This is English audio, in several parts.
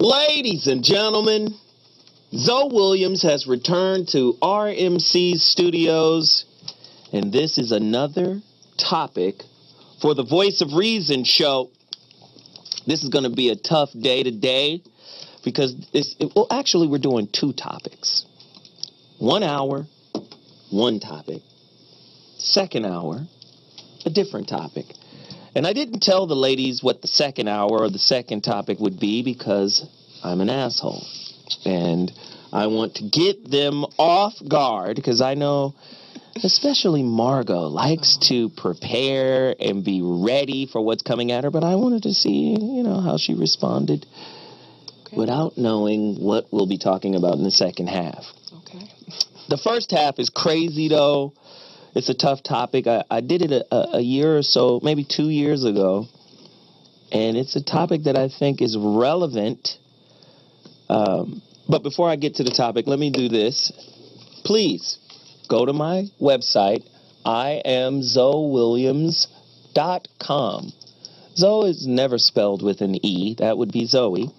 Ladies and gentlemen, Zoe Williams has returned to RMC's studios, and this is another topic for the Voice of Reason show. This is going to be a tough day today because actually we're doing two topics. 1 hour, one topic. Second hour, a different topic. And I didn't tell the ladies what the second hour or the second topic would be because I'm an asshole. And I want to get them off guard because I know especially Margot likes to prepare and be ready for what's coming at her. But I wanted to see, how she responded without knowing what we'll be talking about in the second half. Okay. The first half is crazy, though. It's a tough topic. I did it a year or so, maybe 2 years ago. And it's a topic that I think is relevant. But before I get to the topic, let me do this. Please go to my website, IamZoeWilliams.com. Zoe is never spelled with an E. That would be Zoe.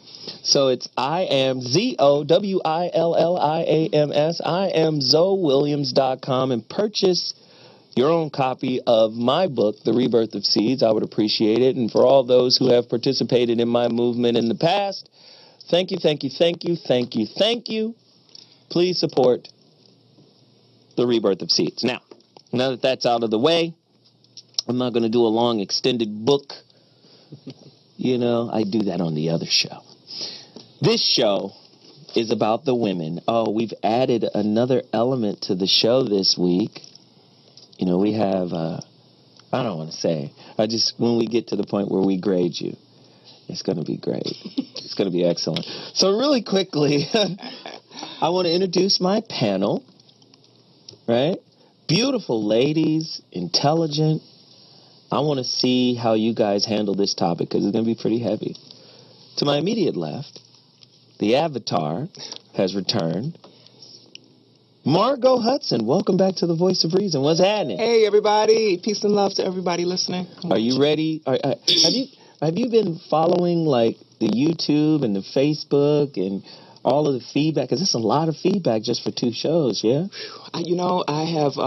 So it's IamZoeWilliams, IamZoeWilliams.com, and purchase your own copy of my book, The Rebirth of Seeds. I would appreciate it. And for all those who have participated in my movement in the past, thank you, thank you, thank you, thank you, thank you. Please support The Rebirth of Seeds. Now that that's out of the way, I'm not going to do a long extended book. I do that on the other show. This show is about the women. Oh, we've added another element to the show this week. We have, I don't want to say, when we get to the point where we grade you, it's going to be great. It's going to be excellent. So really quickly, I want to introduce my panel, right? Beautiful ladies, intelligent. I want to see how you guys handle this topic because it's going to be pretty heavy. To my immediate left, the Avatar has returned. Margot Hudson, welcome back to the Voice of Reason. What's happening? Hey, everybody. Peace and love to everybody listening. Are you ready? Have you been following, like, the YouTube and the Facebook and all of the feedback? Because it's a lot of feedback just for 2 shows, yeah? I have,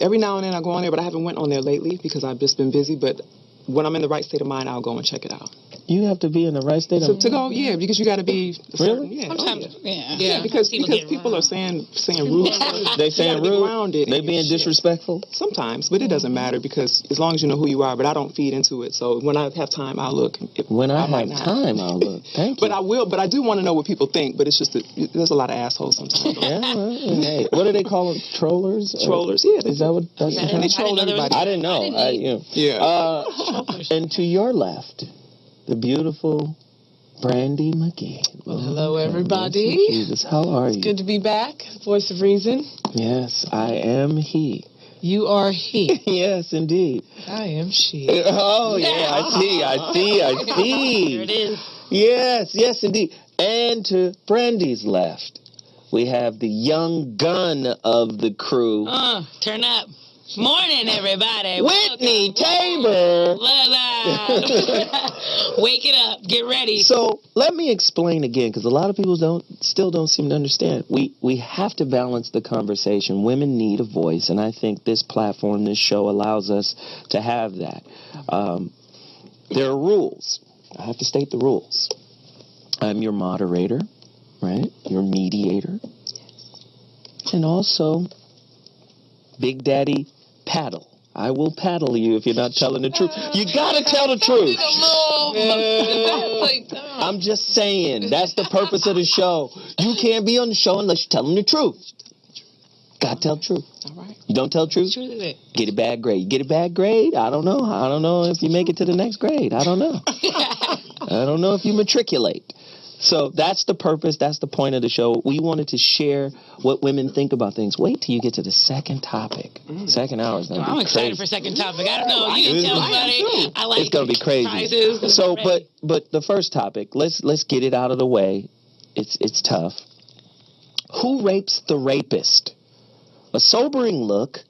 every now and then I go on there, but I haven't went on there lately because I've just been busy. But when I'm in the right state of mind, I'll go and check it out. You have to be in the right state of mind? To go, yeah, because you got to be certain. Really? Yeah. Sometimes, yeah, because people are saying rude words. They saying rude? They being disrespectful? Sometimes, but it doesn't matter because as long as you know who you are, but I don't feed into it. So when I have time, I'll look. When I have time, I'll look. Thank you. But I will, but I do want to know what people think, but it's just that there's a lot of assholes sometimes. Yeah, hey, what do they call them? Trollers? Trollers, yeah. Is that what that's and they troll everybody. I didn't know. And to your left, the beautiful Brandy McGee. Well, hello, everybody. Jesus, how are you? Good to be back. Voice of Reason. Yes, I am he. You are he. Yes, indeed. I am she. Oh, yeah, I see. There it is. Yes, indeed. And to Brandy's left, we have the young gun of the crew. Turn up. Morning, everybody. Whitney Tabor. Wake it up. Get ready. So let me explain again, because a lot of people still don't seem to understand. We have to balance the conversation. Women need a voice, and I think this platform, this show, allows us to have that. There are rules. I have to state the rules. I'm your moderator, right? Your mediator. And also, Big Daddy Paddle. I will paddle you if you're not telling the truth. You gotta tell the truth. I'm just saying, that's the purpose of the show. You can't be on the show unless you're telling the truth. Gotta tell the truth. All right. You don't tell the truth? Get a bad grade. You get a bad grade? I don't know. I don't know if you make it to the next grade. I don't know. I don't know if you matriculate. So that's the purpose. That's the point of the show. We wanted to share what women think about things. Wait till you get to the second topic. Second hour is going to be crazy. I'm excited for second topic. I don't know. You can tell everybody. I like it's going to be crazy. Prizes. So, but the first topic, let's get it out of the way. It's tough. Who rapes the rapist? A sobering look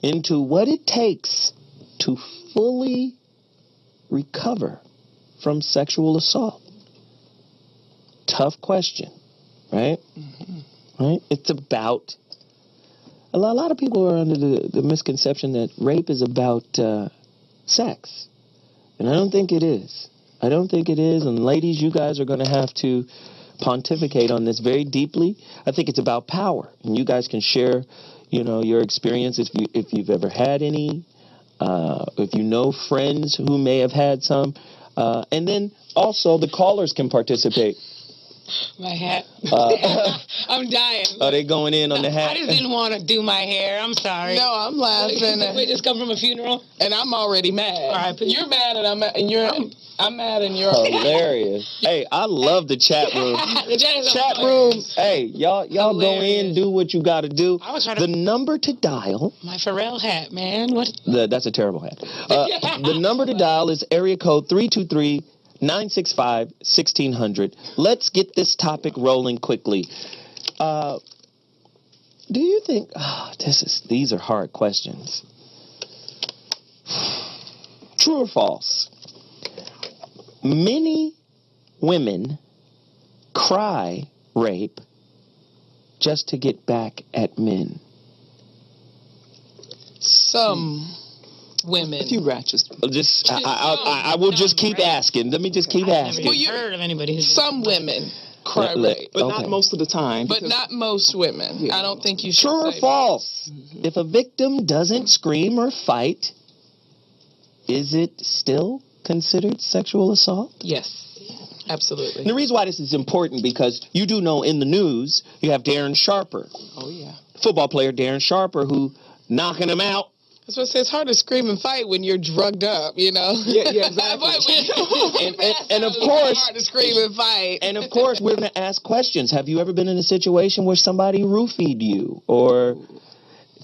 into what it takes to fully recover from sexual assault. tough question, right? Right? It's about... A lot of people are under the misconception that rape is about sex. And I don't think it is. I don't think it is. And ladies, you guys are going to have to pontificate on this very deeply. I think it's about power. And you guys can share, your experiences if you've ever had any, if you know friends who may have had some. And then also the callers can participate. My hat. I'm dying. Are they going in on the hat? I just didn't want to do my hair. I'm sorry. No, I'm laughing. We just come from a funeral, and I'm already mad. All right, you're mad, and I'm mad, and I'm mad, and you're hilarious. Hey, I love the chat room. Chat room. Hey, y'all go in, do what you got to do. I was trying to... The number to dial. My Pharrell hat, man. What? That's a terrible hat. The number to dial is area code 323-965-1600. Let's get this topic rolling quickly. Do you think these are hard questions? True or false? Many women cry rape just to get back at men. Some women. A few ratchets. I will just keep asking. Let me just keep asking. Well, you heard of anybody who's... Some women cry rape. But not most of the time. But not most women. Yeah. I don't think you should. True or false? If a victim doesn't scream or fight, is it still considered sexual assault? Yes. Absolutely. And the reason why this is important, because you do know in the news, you have Darren Sharper. Oh, yeah. Football player Darren Sharper, who knocking him out. That's what I say. It's hard to scream and fight when you're drugged up, Yeah, exactly. and of course, it's hard to scream and fight. And of course, we're going to ask questions. Have you ever been in a situation where somebody roofied you? Or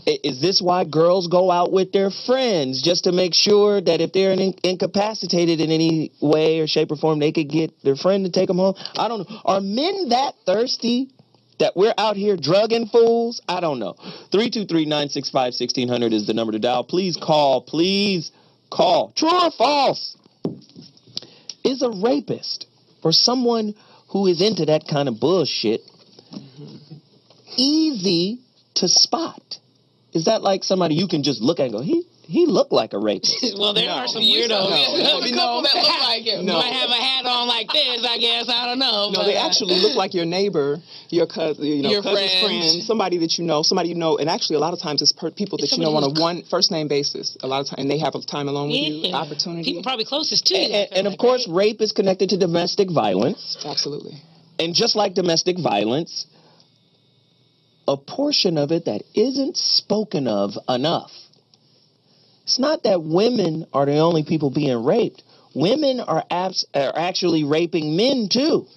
is this why girls go out with their friends, just to make sure that if they're incapacitated in any way or shape or form, they could get their friend to take them home? I don't know. Are men that thirsty that we're out here drugging fools? I don't know. 323-965-1600 is the number to dial. Please call. Please call. True or false? Is a rapist or someone who is into that kind of bullshit easy to spot? Is that like somebody you can just look at and go, he looked like a rapist? Well, there are some weirdos. No, a couple that look like him. No. Might have a hat on like this, I guess. I don't know. No, they actually look like your neighbor, your cousin, your cousin's friend, somebody that you know, and actually a lot of times it's people that you know on a first name basis. A lot of times, and they have a time alone with you, opportunity. People probably closest to you. And of course, rape is connected to domestic violence. Absolutely. And just like domestic violence, a portion of it that isn't spoken of enough. It's not that women are the only people being raped. Women are actually raping men, too.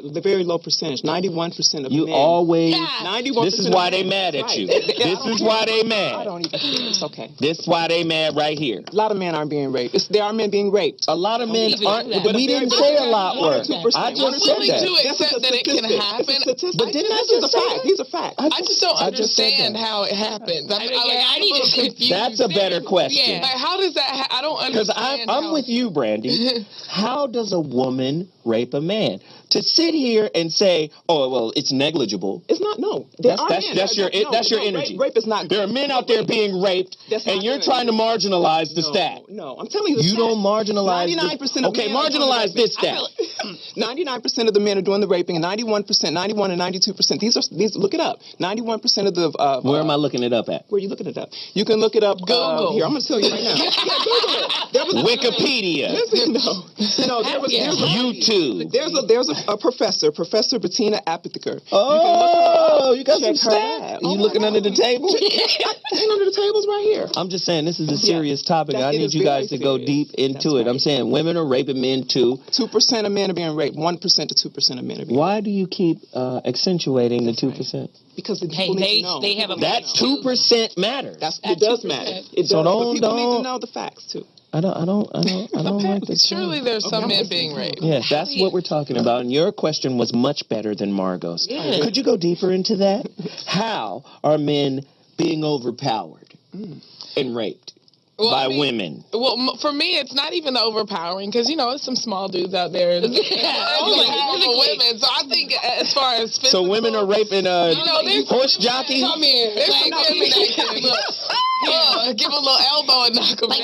The very low percentage, 91% of you men. Always. 91%. This is why they mad at you. This is why they mad. I don't even care. It's okay. This is why they mad right here. A lot of men aren't being raped. There are men being raped. A lot of men aren't. But we didn't say a lot were. I just said that. To accept that it can happen. But didn't I just say that? These are facts. I just don't understand how it happens. I need to confuse. That's a better question. Yeah. Like, how does that? I don't understand. Because I'm with you, Brandy. How does a woman rape a man? To sit here and say, "Oh, well, it's negligible." It's not. No, that's your energy. Rape is not. There are men out there being raped, and you're trying to marginalize the stat. No, I'm telling you, you don't marginalize. 99% of men. Okay, marginalize this stat. 99% of the men are doing the raping, and 91%, 91 and 92%. These. Look it up. 91% of the. Where am I looking it up at? Where are you looking it up? You can look it up. Google. Here, I'm going to tell you right now. Google it. Wikipedia. No. There was YouTube. There's a professor, Professor Bettina Apathiker. You got some stats. You looking under the table? Ain't under the tables right here. I'm just saying this is a serious topic. I need you guys to go deep into it. I'm saying women are raping men too. 2% of men are being raped. 1% to 2% of men are being raped. Why do you keep accentuating the 2%? Because the people need to know. They have a that 2% matters. It does matter. It does. So but people need to know the facts too. I don't like this. Surely there's some men being raped. Yes, that's what we're talking about. And your question was much better than Margot's. Yeah. Could you go deeper into that? How are men being overpowered and raped? by women? Well, for me, it's not even the overpowering because there's some small dudes out there. Powerful women. So I think as far as physical, so women are raping horse jockeys. Come here. There's some women that can give a little elbow and knock them down.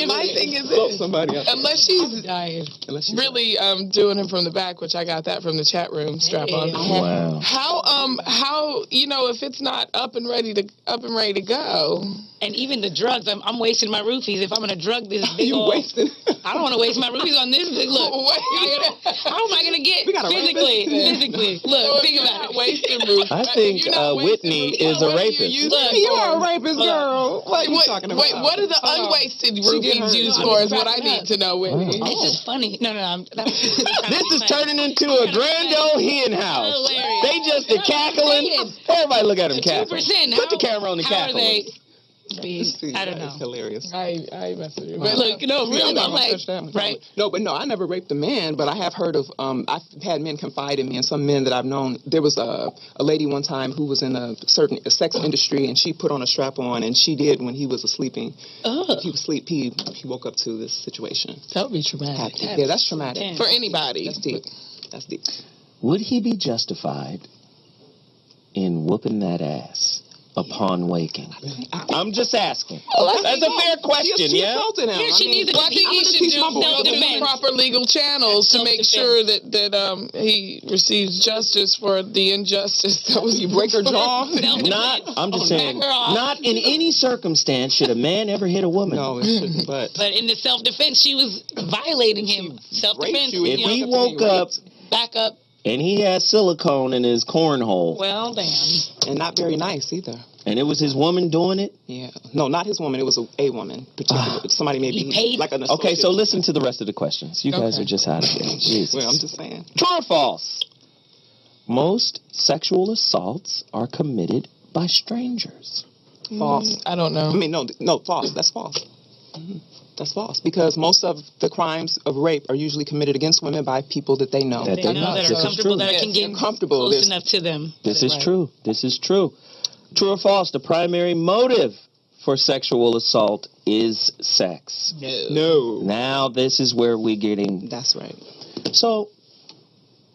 My thing is this: unless she's really doing him from the back, which I got that from the chat room. Strap on. Wow. How if it's not up and ready to go. And even the drugs, I'm wasting my roofies. If I'm gonna drug this big old, I don't want to waste my roofies on this. Look, how am I gonna get physically? Look, think about it. Wasting roofies. I think Whitney is a rapist. You are a rapist, girl. What are you talking about? Wait, what are the unwasted roofies used for? Is what I need to know, Whitney. It's just funny. No. This is turning into a grand old hen house. Hilarious. They just are cackling. Everybody look at them cackling. 2%. Put the camera on the cackling. I don't know. It's hilarious. I mess with you. But look, really, I'm like, right? No, I never raped a man, but I have heard of, I've had men confide in me, and some men that I've known. There was a lady one time who was in a certain sex industry, and she put on a strap on, and she did when he was sleeping. Oh. He was asleep. He woke up to this situation. That would be traumatic. Yeah, that's traumatic. Damn. For anybody. That's deep. That's deep. Would he be justified in whooping that ass upon waking? I'm just asking. That's a fair question, yeah? She needs to I think he should go through the proper legal channels to make sure that he receives justice for the injustice that was. You break her jaw? I'm just saying, not in any circumstance should a man ever hit a woman. No, it shouldn't. But in the self-defense, she was violating him. Self-defense. If he woke up, back up, and he had silicone in his cornhole. Well, damn. And not very nice either. And it was his woman doing it? Yeah. No, not his woman. It was a woman. Somebody maybe like an associate. Okay, so listen to the rest of the questions. You guys are just out of here. Jesus. Well, I'm just saying. True or false? Most sexual assaults are committed by strangers. False. I don't know. I mean, no, false. That's false. Mm-hmm. That's false because most of the crimes of rape are usually committed against women by people that they know. That are comfortable, that can get close enough to them. This is true. This is true. True or false? The primary motive for sexual assault is sex. No. Now this is where we're getting. That's right. So,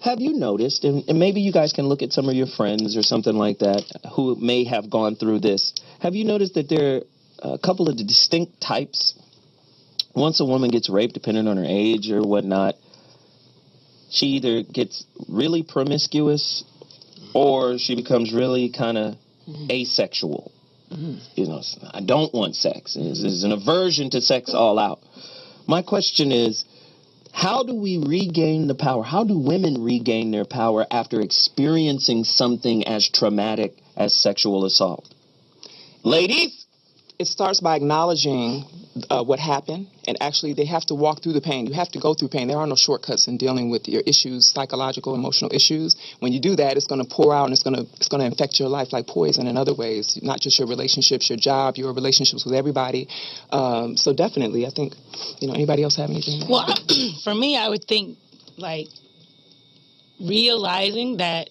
have you noticed, and maybe you guys can look at some of your friends or something like that who may have gone through this. Have you noticed that there are a couple of distinct types? Once a woman gets raped, depending on her age or whatnot, she either gets really promiscuous or she becomes really kind of asexual. I don't want sex. There's an aversion to sex all out. My question is, how do we regain the power? How do women regain their power after experiencing something as traumatic as sexual assault? Ladies? It starts by acknowledging what happened, and actually they have to walk through the pain. You have to go through pain. There are no shortcuts in dealing with your issues, psychological, emotional issues. When you do that, it's going to pour out and it's going to infect your life like poison in other ways, not just your relationships, your job, your relationships with everybody. So definitely, I think, anybody else have anything? Well, for me, I would think like realizing that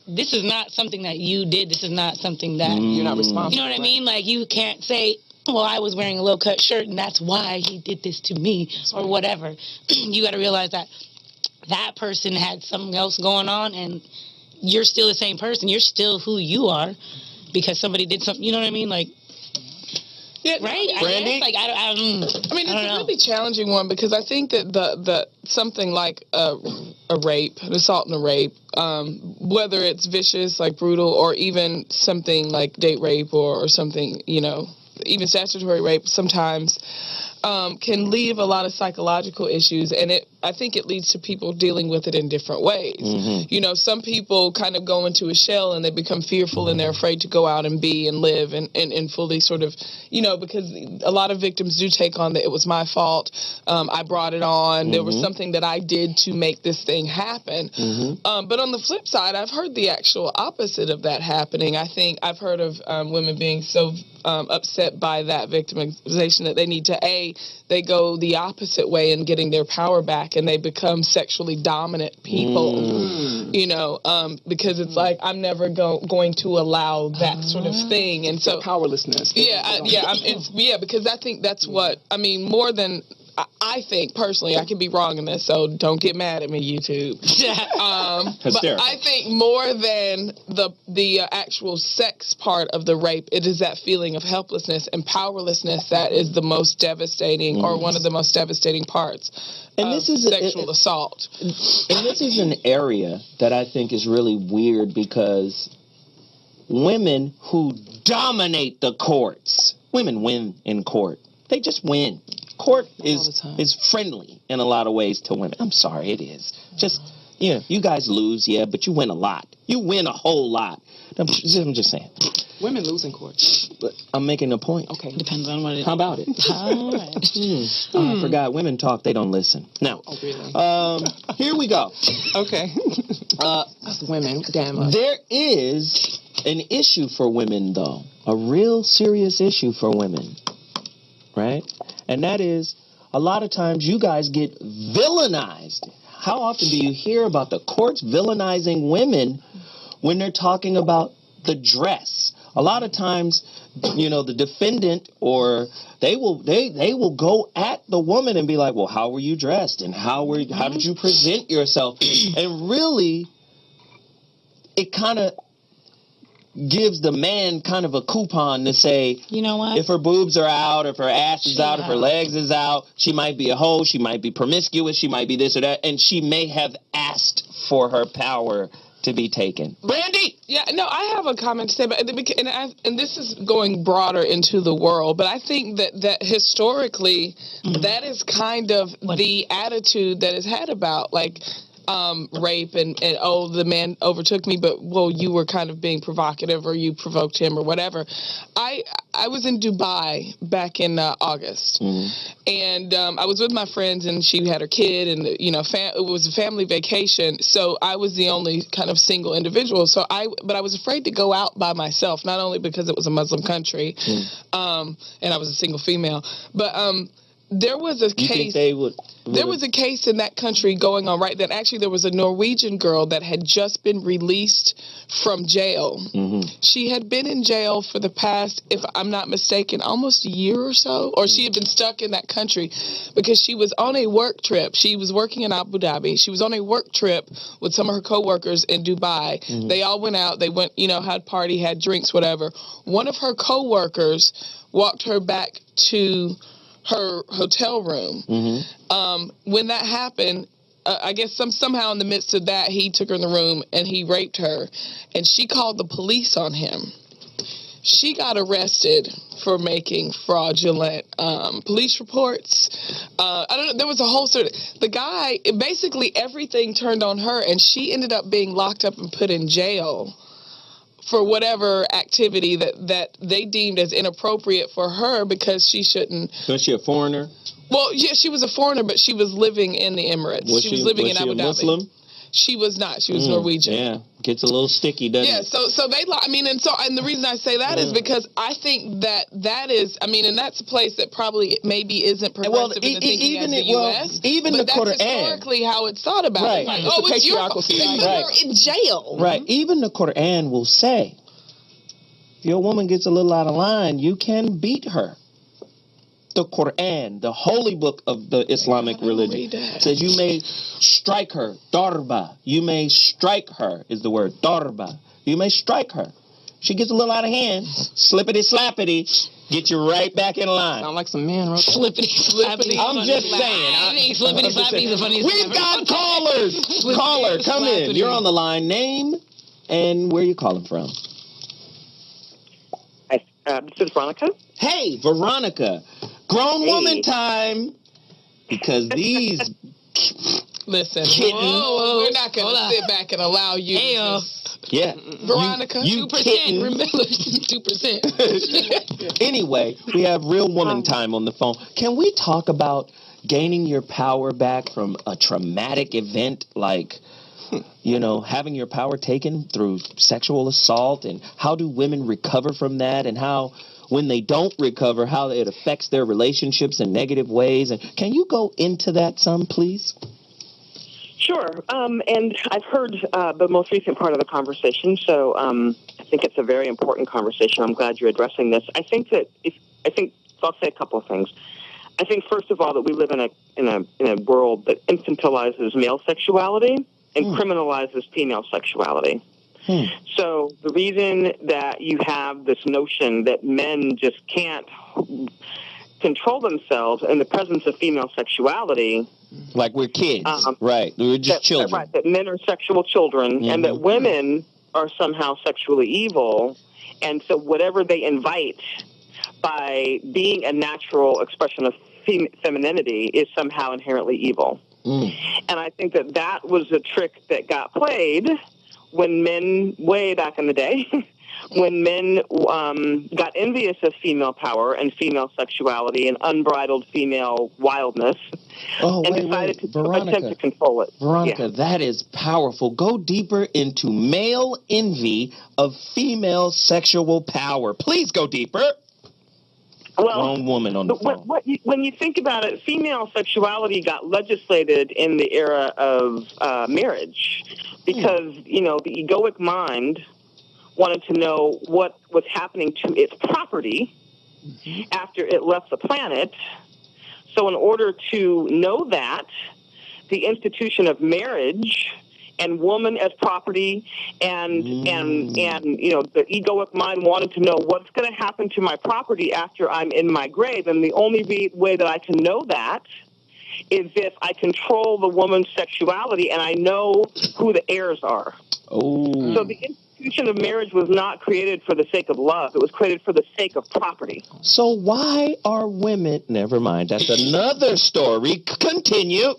this is not something that you did. This is not something that you're not responsible. You know what I mean? Like you can't say, well, I was wearing a low cut shirt and that's why he did this to me or whatever. You got to realize that that person had something else going on and you're still the same person. You're still who you are because somebody did something. You know what I mean? Like, yeah, right? Brandy? I mean, it's a really challenging one because I think that the something like a rape, an assault and a rape, whether it's vicious, like brutal, or even something like date rape or something, even statutory rape sometimes can leave a lot of psychological issues, and I think it leads to people dealing with it in different ways. Mm-hmm. Some people kind of go into a shell and they become fearful and they're afraid to go out and be and live and fully sort of, because a lot of victims do take on that it was my fault, I brought it on, mm-hmm. there was something that I did to make this thing happen. Mm-hmm. But on the flip side, I've heard the actual opposite of that happening. I think I've heard of women being so upset by that victimization that they need to, they go the opposite way in getting their power back and they become sexually dominant people, you know, because it's like, I'm never going to allow that sort of thing. And so powerlessness. Because I think that's what, I mean, more than, I think personally, I could be wrong in this, so don't get mad at me, YouTube. But I think more than the actual sex part of the rape, it is that feeling of helplessness and powerlessness that is the most devastating, or one of the most devastating parts of sexual assault. And this is an area that I think is really weird, because women who dominate the courts, women win in court. They just win. Court is friendly in a lot of ways to women. I'm sorry, it is. Just, you guys lose, but you win a lot. You win a whole lot. I'm just saying. Women lose in court. But I'm making a point. Okay. Depends on what it is. How about it? All right. I forgot. Women talk, they don't listen. Now, here we go. Okay. Women, damn. There is an issue for women, though. A real serious issue for women. Right? And that is, a lot of times you guys get villainized. How often do you hear about the courts villainizing women when they're talking about the dress? A lot of times, the defendant, or they will go at the woman and be like, well, how were you dressed? And how did you present yourself? And really, it kind of gives the man kind of a coupon to say, you know what? If her boobs are out, if her ass is out, if her legs is out, she might be a hoe, she might be promiscuous, she might be this or that, and she may have asked for her power to be taken. Brandy! Yeah, no, I have a comment to say about it, and this is going broader into the world, but I think that historically, that is kind of the attitude that is had about, like, rape and the man overtook me, but you were kind of being provocative, or you provoked him, or whatever. I was in Dubai back in August, and I was with my friends, and she had her kid, and it was a family vacation, so I was the only kind of single individual. But I was afraid to go out by myself, not only because it was a Muslim country, and I was a single female, but there was a case. There was a case in that country going on right then. Actually, there was a Norwegian girl that had just been released from jail. She had been in jail for the past, if I'm not mistaken, almost a year or so. Or she had been stuck in that country because she was on a work trip. She was working in Abu Dhabi. She was on a work trip with some of her coworkers in Dubai. They all went out. They went, had party, had drinks, whatever. One of her coworkers walked her back to her hotel room. When that happened, I guess somehow in the midst of that, he took her in the room and he raped her, and she called the police on him. She got arrested for making fraudulent police reports. I don't know. There was a whole the guy, basically everything turned on her, and she ended up being locked up and put in jail for whatever activity that they deemed as inappropriate for her, because she shouldn't. Was she a foreigner? Well, yeah, she was a foreigner, but she was living in the Emirates. She was living in Abu Dhabi. Muslim? She was not. She was Norwegian. Yeah, gets a little sticky, doesn't it? Yeah, so they, and the reason I say that is because I think that is, and that's a place that probably maybe isn't progressive in the thinking as the U.S. Even but the that's Quran. Historically how it's thought about. Right. It's like, It's it's your fault. patriarchal You're in jail. Right. Even the Quran will say, if your woman gets a little out of line, you can beat her. The Quran, the holy book of the Islamic religion, says you may strike her. Darba. You may strike her is the word. Darba. You may strike her. She gets a little out of hand. Slippity slappity. Get you right back in line. Sound like some men, right? Slippity slappity. I'm just saying. Slippity slappity is the funniest. We've got callers. Caller, come in. You're on the line. Name and where you calling from? This is Veronica. Hey, Veronica. Grown woman time. Because these Listen, Whoa, we're not going to sit back and allow you to yeah. Veronica, you 2%. Remember, 2%. Anyway, we have real woman time on the phone. Can we talk about gaining your power back from a traumatic event like, having your power taken through sexual assault, and how do women recover from that, and how, when they don't recover, how it affects their relationships in negative ways? And can you go into that some, please? Sure. And I've heard the most recent part of the conversation, so I think it's a very important conversation. I'm glad you're addressing this. I think I'll say a couple of things. I think, first of all, that we live in a world that infantilizes male sexuality and criminalizes female sexuality. So the reason that you have this notion that men just can't control themselves in the presence of female sexuality, like we're kids, right? We're just children. Right, that men are sexual children, and that women are somehow sexually evil, and so whatever they invite by being a natural expression of femininity is somehow inherently evil. And I think that was a trick that got played when men, way back in the day, when men got envious of female power and female sexuality and unbridled female wildness, decided to attempt to control it. Veronica, that is powerful. Go deeper into male envy of female sexual power. Please go deeper. Well, wrong woman on the phone. When you think about it, female sexuality got legislated in the era of marriage because, the egoic mind wanted to know what was happening to its property after it left the planet. So in order to know that, the institution of marriage and woman as property and the egoic mind wanted to know what's going to happen to my property after I'm in my grave. And the only way that I can know that is if I control the woman's sexuality and I know who the heirs are. Oh. So the institution of marriage was not created for the sake of love. It was created for the sake of property. So why are women... Never mind. That's another story. Continue.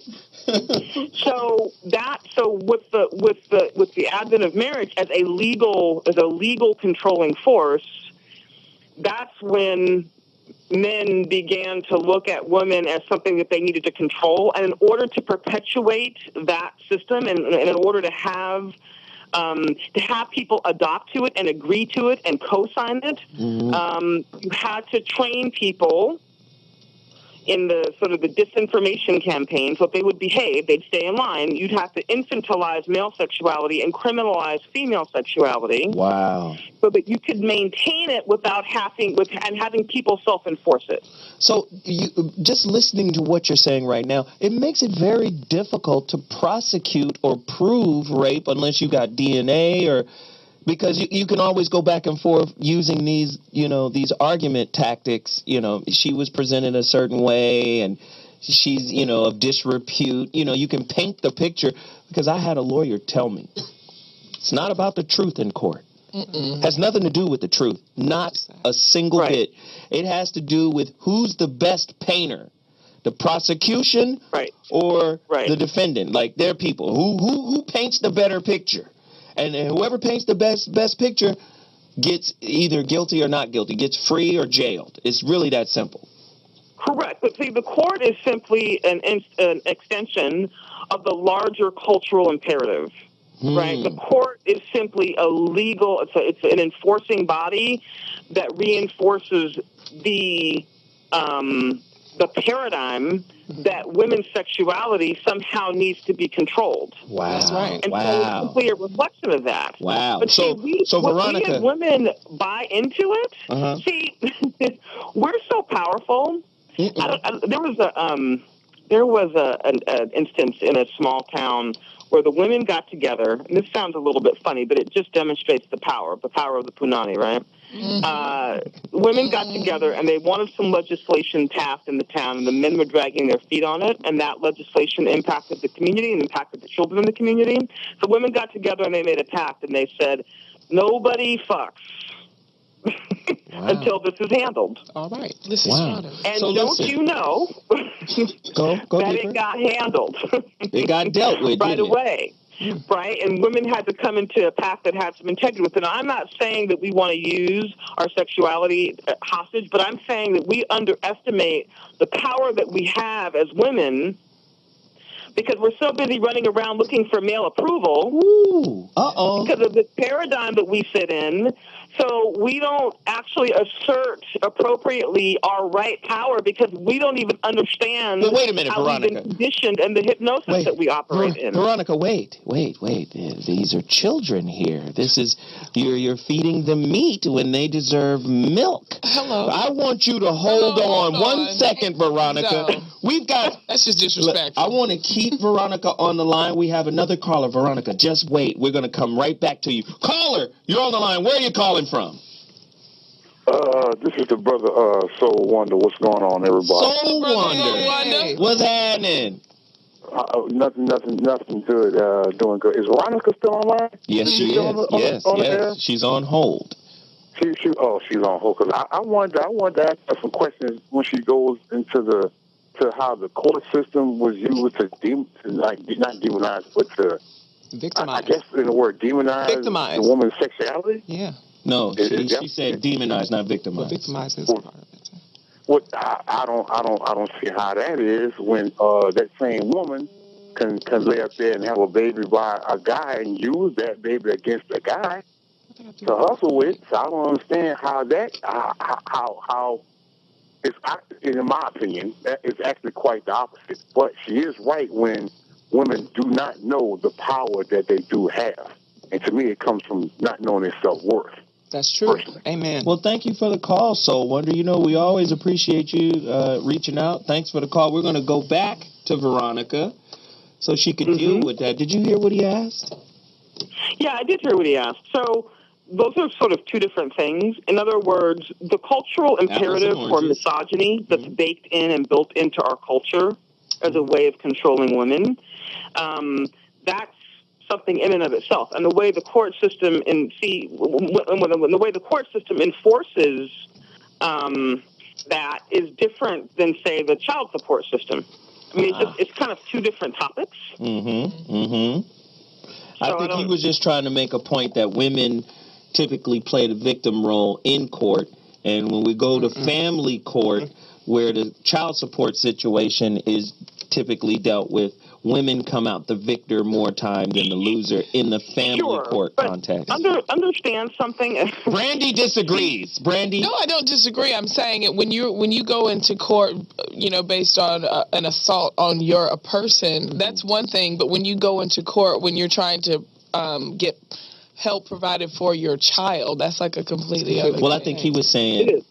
So with the advent of marriage as a legal controlling force, that's when men began to look at women as something that they needed to control, and in order to perpetuate that system, and in order to have people adopt to it and agree to it and co-sign it, you had to train people in the sort of the disinformation campaign, so if they would behave, they'd stay in line. You'd have to infantilize male sexuality and criminalize female sexuality. Wow! So that you could maintain it without having people self-enforce it. So, just listening to what you're saying right now, it makes it very difficult to prosecute or prove rape unless you got DNA or. Because you can always go back and forth using these argument tactics. She was presented a certain way and she's, of disrepute. You can paint the picture because I had a lawyer tell me it's not about the truth in court. Has nothing to do with the truth. Not a single bit. It has to do with who's the best painter. The prosecution or the defendant. Like they're people. Who paints the better picture? And whoever paints the best picture gets either guilty or not guilty, gets free or jailed. It's really that simple. Correct. But see, the court is simply an extension of the larger cultural imperative, right? The court is simply it's an enforcing body that reinforces the paradigm that women's sexuality somehow needs to be controlled. Wow. That's right. And so it's simply a reflection of that. Wow. But so Veronica, we as women buy into it. See, we're so powerful. There was an instance in a small town where the women got together, and this sounds a little bit funny, but it just demonstrates the power of the Punani, right? Women got together and they wanted some legislation passed in the town, and the men were dragging their feet on it, and that legislation impacted the community and impacted the children in the community. So women got together and they made a pact, and they said, nobody fucks until this is handled. All right. And so don't you know that deeper. It got handled. It got dealt with right away. Right? And women had to come into a pact that had some integrity with it. And I'm not saying that we want to use our sexuality hostage, but I'm saying that we underestimate the power that we have as women because we're so busy running around looking for male approval. Ooh, uh-oh. Because of the paradigm that we sit in. So we don't actually assert appropriately our right power because we don't even understand But wait a minute, how Veronica. we've been conditioned and the hypnosis that we operate in. Veronica, wait. These are children here. This is, you're feeding them meat when they deserve milk. Hello. I want you to hold on 1 second, Veronica. No. We've got... That's just disrespectful. I want to keep Veronica on the line. We have another caller. Veronica, just wait. We're going to come right back to you. Caller, you're on the line. Where are you calling from? This is the brother Soul Wonder. What's going on, everybody? Soul Wonder. What's happening? Nothing good. Doing good. Is Veronica still online? Yes, she is. Yes. She's on hold. She's on hold. Cause I wanted to ask her some questions when she goes into how the court system was used to not demonize, but to Victimize. I guess in the word demonize the woman's sexuality. Yeah. No, she said demonize, not victimize. But victimize is part of it. What I don't see how that is when that same woman can lay up there and have a baby by a guy and use that baby against the guy to hustle with. So I don't understand how that how it's, in my opinion, it's actually quite the opposite. But she is right when women do not know the power that they do have. And to me, it comes from not knowing their self-worth. That's true. Personally. Amen. Well, thank you for the call, Soul Wonder. You know, we always appreciate you reaching out. Thanks for the call. We're going to go back to Veronica so she could deal with that. Did you hear what he asked? Yeah, I did hear what he asked. So those are sort of two different things. In other words, the cultural imperative for misogyny that's baked in and built into our culture as a way of controlling women, that's something in and of itself. And the way the court system the way the court system enforces that is different than, say, the child support system. I mean, it's kind of two different topics. I think he was just trying to make a point that women typically play the victim role in court, and when we go to family court, where the child support situation is typically dealt with, women come out the victor more time than the loser in the family court context. Understand something? Brandy disagrees. Brandy? No, I don't disagree. I'm saying it when you go into court, based on an assault on a person, that's one thing. But when you go into court, when you're trying to get help provided for your child, that's like a completely other thing. I think he was saying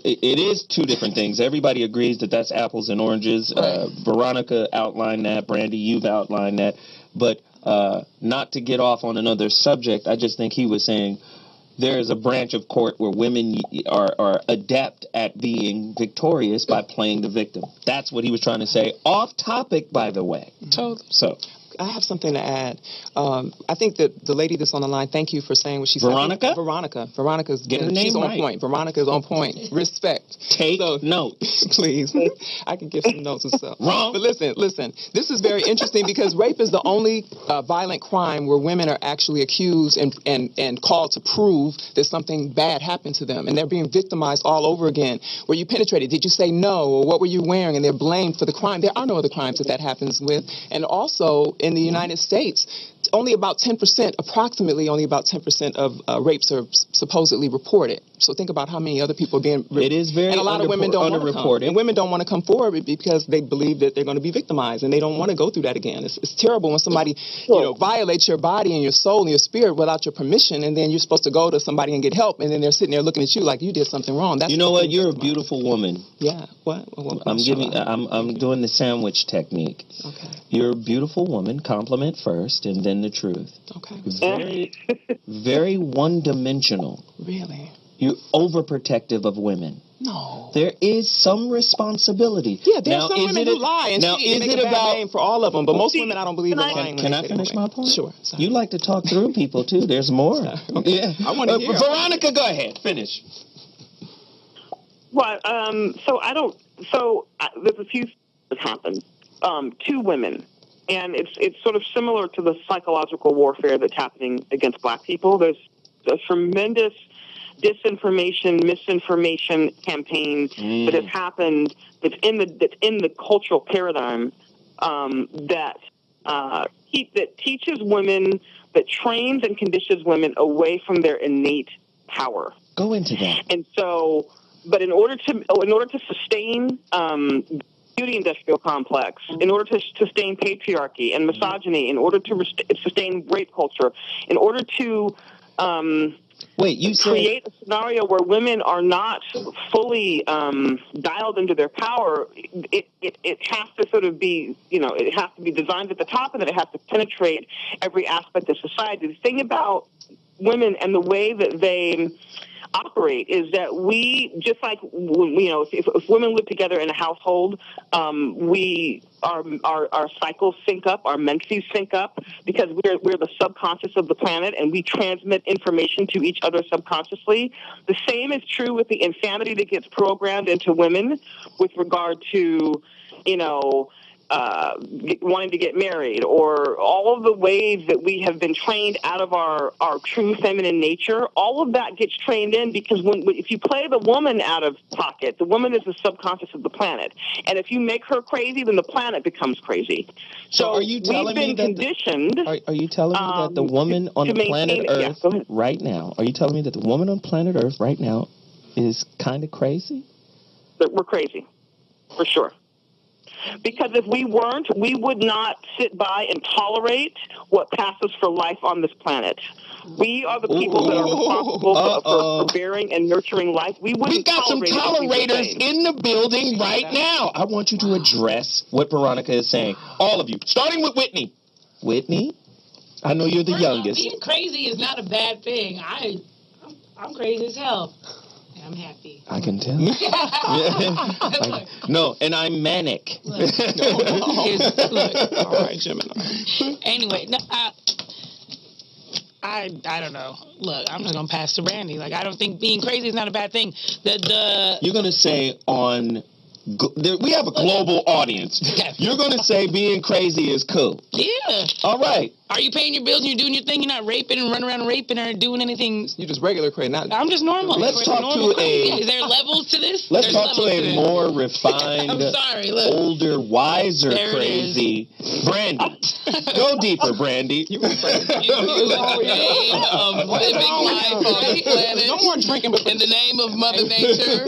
it is two different things. Everybody agrees that that's apples and oranges. Right. Veronica outlined that. Brandy, you've outlined that. But not to get off on another subject, I just think he was saying there is a branch of court where women are adept at being victorious by playing the victim. That's what he was trying to say. Off topic, by the way. Totally. So I have something to add. I think that the lady that's on the line, thank you for saying what she Veronica? said. Veronica's Get her name she's on right. point. Veronica's on point. Respect. Take notes. Please. I can give some notes and stuff. Wrong. But listen. This is very interesting because rape is the only violent crime where women are actually accused and called to prove that something bad happened to them. And they're being victimized all over again. Were you penetrated? Did you say no? Or what were you wearing? And they're blamed for the crime. There are no other crimes that happens with. And also, in the United States, approximately only about 10% of rapes are supposedly reported. So think about how many other people are being It is very and a lot of women don't want to come. And women don't want to come forward because they believe that they're going to be victimized and they don't want to go through that again. It's terrible when somebody violates your body and your soul and your spirit without your permission, and then you're supposed to go to somebody and get help, and then they're sitting there looking at you like you did something wrong. That's what? You're a beautiful woman. Yeah. What? I'm doing the sandwich technique. Okay. You're a beautiful woman. Compliment first, and then the truth. Okay. Very, very one-dimensional. Really? You're overprotective of women. No. There is some responsibility. Yeah, there's some women who lie and cheat and make a bad name for all of them, but most women I don't believe in lying. Can I finish my point? Sure. Sorry. You like to talk through people, too. There's more. Okay. Yeah. I want to hear. Veronica, go ahead. Finish. Well, there's a few things that happened. Two women. And it's sort of similar to the psychological warfare that's happening against black people. There's a tremendous disinformation, misinformation campaign that has happened that's in the cultural paradigm that teaches women, that trains and conditions women away from their innate power. Go into that. And so, but in order to sustain beauty industrial complex, in order to sustain patriarchy and misogyny, in order to sustain rape culture, in order to create a scenario where women are not fully dialed into their power, it has to sort of be, it has to be designed at the top, and then it has to penetrate every aspect of society. The thing about women and the way that they operate is that we, just like, if women live together in a household, our cycles sync up, our menses sync up, because we're the subconscious of the planet, and we transmit information to each other subconsciously. The same is true with the insanity that gets programmed into women with regard to, wanting to get married, or all of the ways that we have been trained out of our true feminine nature. All of that gets trained in, because if you play the woman out of pocket, the woman is the subconscious of the planet, and if you make her crazy, then the planet becomes crazy. So are you telling we've been me conditioned? Are you telling me that the woman on planet Earth right now? Are you telling me that the woman on planet Earth right now is kind of crazy? That we're crazy, for sure. Because if we weren't, we would not sit by and tolerate what passes for life on this planet. We are the people that are responsible for bearing and nurturing life. We got some tolerators in the building right now. I want you to address what Veronica is saying. All of you, starting with Whitney. Whitney, I know you're the youngest. Being crazy is not a bad thing. I'm crazy as hell. I'm happy. I can tell. No, and I'm manic. Look. All right, Gemini. Anyway, no, I don't know. Look, I'm just gonna pass to Brandy. Like, I don't think being crazy is not a bad thing. You're gonna say we have a global audience. You're gonna say being crazy is cool. Yeah. All right. Are you paying your bills and you're doing your thing? You're not raping and running around raping or doing anything. You're just regular crazy. I'm just normal. Let's talk to Is there levels to this? Let's talk to a more refined, older, wiser crazy Brandy. Go deeper, Brandy. Living life on the planet. No more drinking. In the name of Mother Nature.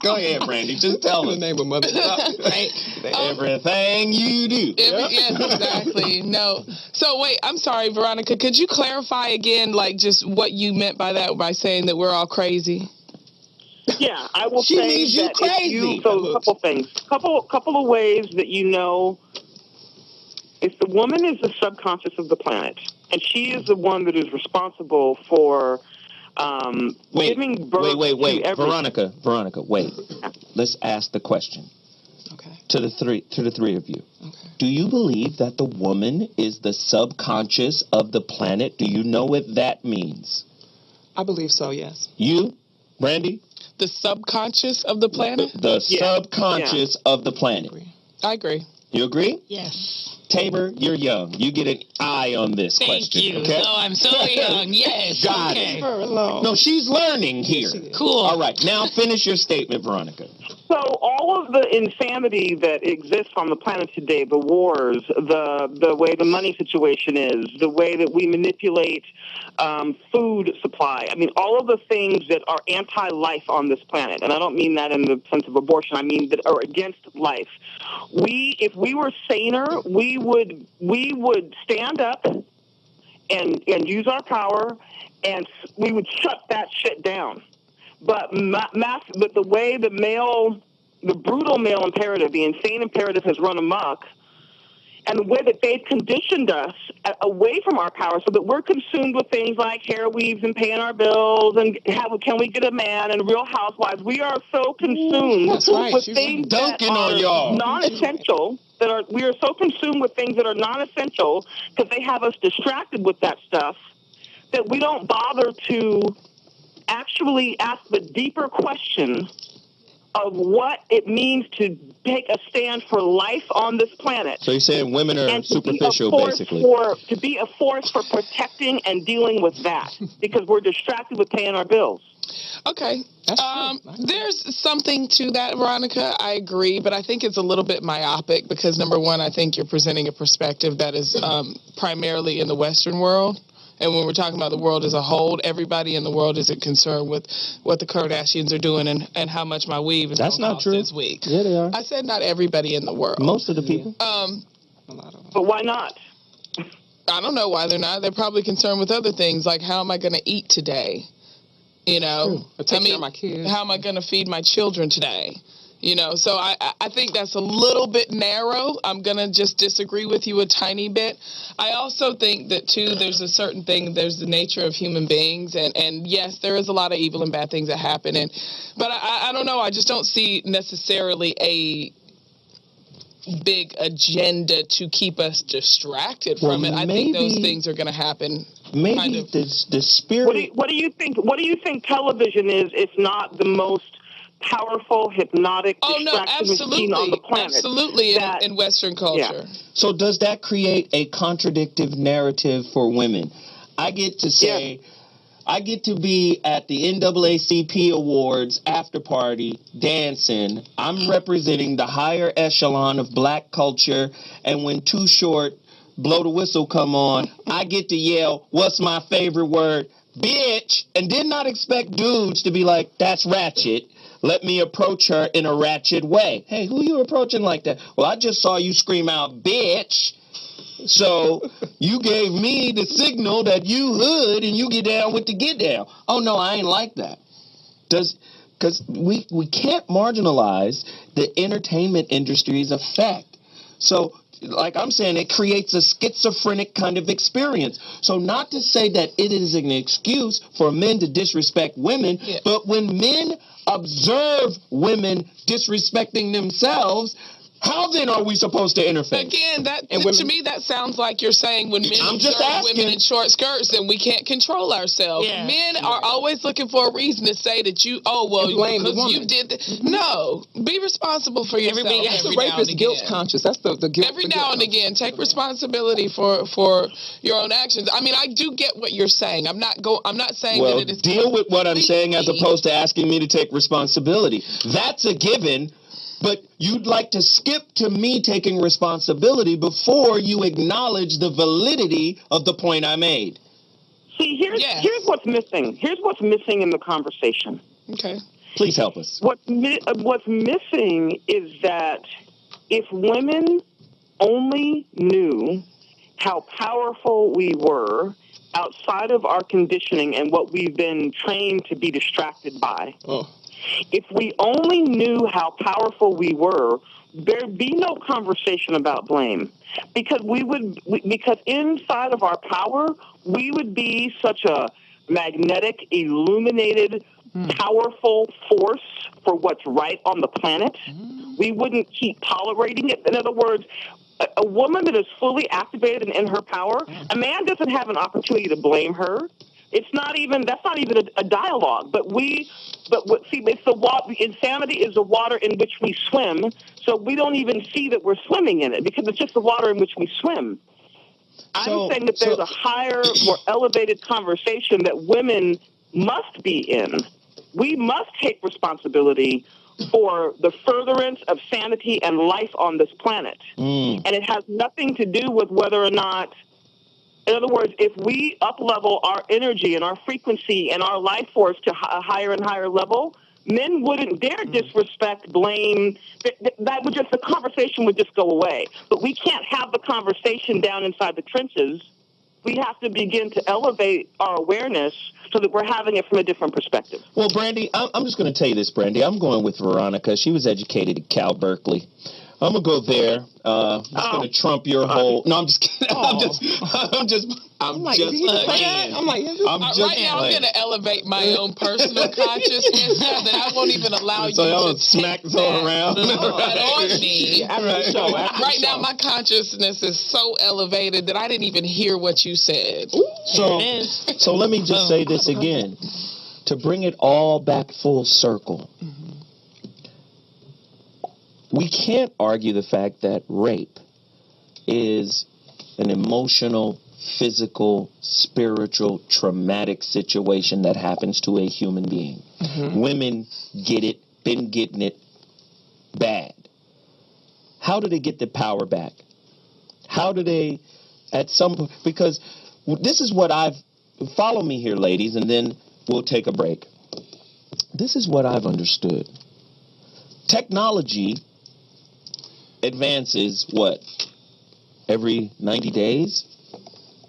Go ahead, Brandy. Just tell In the name of Mother Nature. Right. Everything you do. Yes, exactly. No. So wait, I'm sorry, Veronica. Could you clarify again, like, just what you meant by that, by saying that we're all crazy? Yeah, I will She say means you that crazy. So a couple things. Couple of ways that if the woman is the subconscious of the planet, and she is the one that is responsible for giving birth to everything. Veronica, wait. Let's ask the question. Okay. To the three of you. Okay. Do you believe that the woman is the subconscious of the planet? Do you know what that means? I believe so, yes. You, Brandy? The subconscious of the planet? The subconscious of the planet. I agree. You agree? Yes. Tabor, you're young. You get an eye on this question. Thank you. Okay? So I'm so young. Yes. Got okay. it. No, she's learning here. Cool. All right. Now finish your statement, Veronica. So all of the insanity that exists on the planet today, the wars, the way the money situation is, the way that we manipulate food supply, I mean, all of the things that are anti-life on this planet, and I don't mean that in the sense of abortion, I mean that are against life. If we were saner, we would stand up and use our power, and we would shut that shit down. But the way the brutal male imperative, the insane imperative has run amok, and the way that they've conditioned us away from our power so that we're consumed with things like hair weaves and paying our bills and can we get a man and Real Housewives. We are so consumed with things that are non-essential. We are so consumed with things that are non-essential because they have us distracted with that stuff that we don't bother to actually ask the deeper question of what it means to take a stand for life on this planet. So you're saying women are And to superficial, be a force basically. to be a force for protecting and dealing with that, because we're distracted with paying our bills. Okay. There's something to that, Veronica. I agree, but I think it's a little bit myopic because, number one, I think you're presenting a perspective that is primarily in the Western world. And when we're talking about the world as a whole, everybody in the world isn't concerned with what the Kardashians are doing and how much my weave is That's not true this week. Yeah, they are. I said not everybody in the world. Most of the people. But why not? I don't know why they're not. They're probably concerned with other things, like how am I going to eat today? You know, care of my kids. How am I going to feed my children today? You know, so I think that's a little bit narrow. I'm going to just disagree with you a tiny bit. I also think that, too, there's a certain thing, there's the nature of human beings. And yes, there is a lot of evil and bad things that happen. But I don't know. I just don't see necessarily a big agenda to keep us distracted from it. I think those things are going to happen. Maybe kind of. the spirit. What do you think? What do you think television is? It's not the most powerful, hypnotic distraction machine on the planet. Absolutely, in Western culture. Yeah. So does that create a contradictive narrative for women? I get to say, I get to be at the NAACP Awards after party dancing. I'm representing the higher echelon of black culture, and when Too Short blow the whistle come on, I get to yell, "What's my favorite word? Bitch!" And did not expect dudes to be like, "That's ratchet. Let me approach her in a ratchet way." Hey, who you approaching like that? Well, I just saw you scream out, "Bitch." So you gave me the signal that you hood and you get down with the get down. Oh, no, I ain't like that. Because we can't marginalize the entertainment industry's effect. So, like I'm saying, it creates a schizophrenic kind of experience. So not to say that it is an excuse for men to disrespect women, but when men observe women disrespecting themselves, how then are we supposed to interface? Again, to me, that sounds like you're saying when men observe women in short skirts, then we can't control ourselves. Yeah. Men are always looking for a reason to say that you did this. No, be responsible for yourself. The rapist guilt conscious. That's the guilt. Every now and again, take responsibility for your own actions. I mean, I do get what you're saying. I'm not saying that it is. Deal with what I'm saying as opposed to asking me to take responsibility. That's a given. But you'd like to skip to me taking responsibility before you acknowledge the validity of the point I made. See, here's what's missing. Here's what's missing in the conversation. Okay. Please help us. What's missing is that if women only knew how powerful we were outside of our conditioning and what we've been trained to be distracted by. If we only knew how powerful we were, there'd be no conversation about blame, because because inside of our power, we would be such a magnetic, illuminated, powerful force for what's right on the planet. We wouldn't keep tolerating it. In other words, a woman that is fully activated and in her power, a man doesn't have an opportunity to blame her. That's not even a dialogue. It's the water. Insanity is the water in which we swim. So we don't even see that we're swimming in it because it's just the water in which we swim. I'm saying that there's a higher, more elevated conversation that women must be in. We must take responsibility for the furtherance of sanity and life on this planet. And it has nothing to do with whether or not. In other words, if we up-level our energy and our frequency and our life force to a higher and higher level, men wouldn't dare disrespect, blame. The conversation would just go away. But we can't have the conversation down inside the trenches. We have to begin to elevate our awareness so that we're having it from a different perspective. Well, Brandy, I'm just going to tell you this, Brandy. I'm going with Veronica. She was educated at Cal Berkeley. I'm going to go there. I'm just going to trump your whole... No, I'm just kidding. I'm just playing. Right now, I'm going to elevate my own personal consciousness so that I won't even allow you to smack throw around on me. Right now, my consciousness is so elevated that I didn't even hear what you said. So let me just say this again. To bring it all back full circle. we can't argue the fact that rape is an emotional, physical, spiritual, traumatic situation that happens to a human being. Women get it, been getting it bad. How do they get the power back? How do they, at some point, because this is what follow me here, ladies, and then we'll take a break. This is what I've understood. Technology advances, what, every 90 days?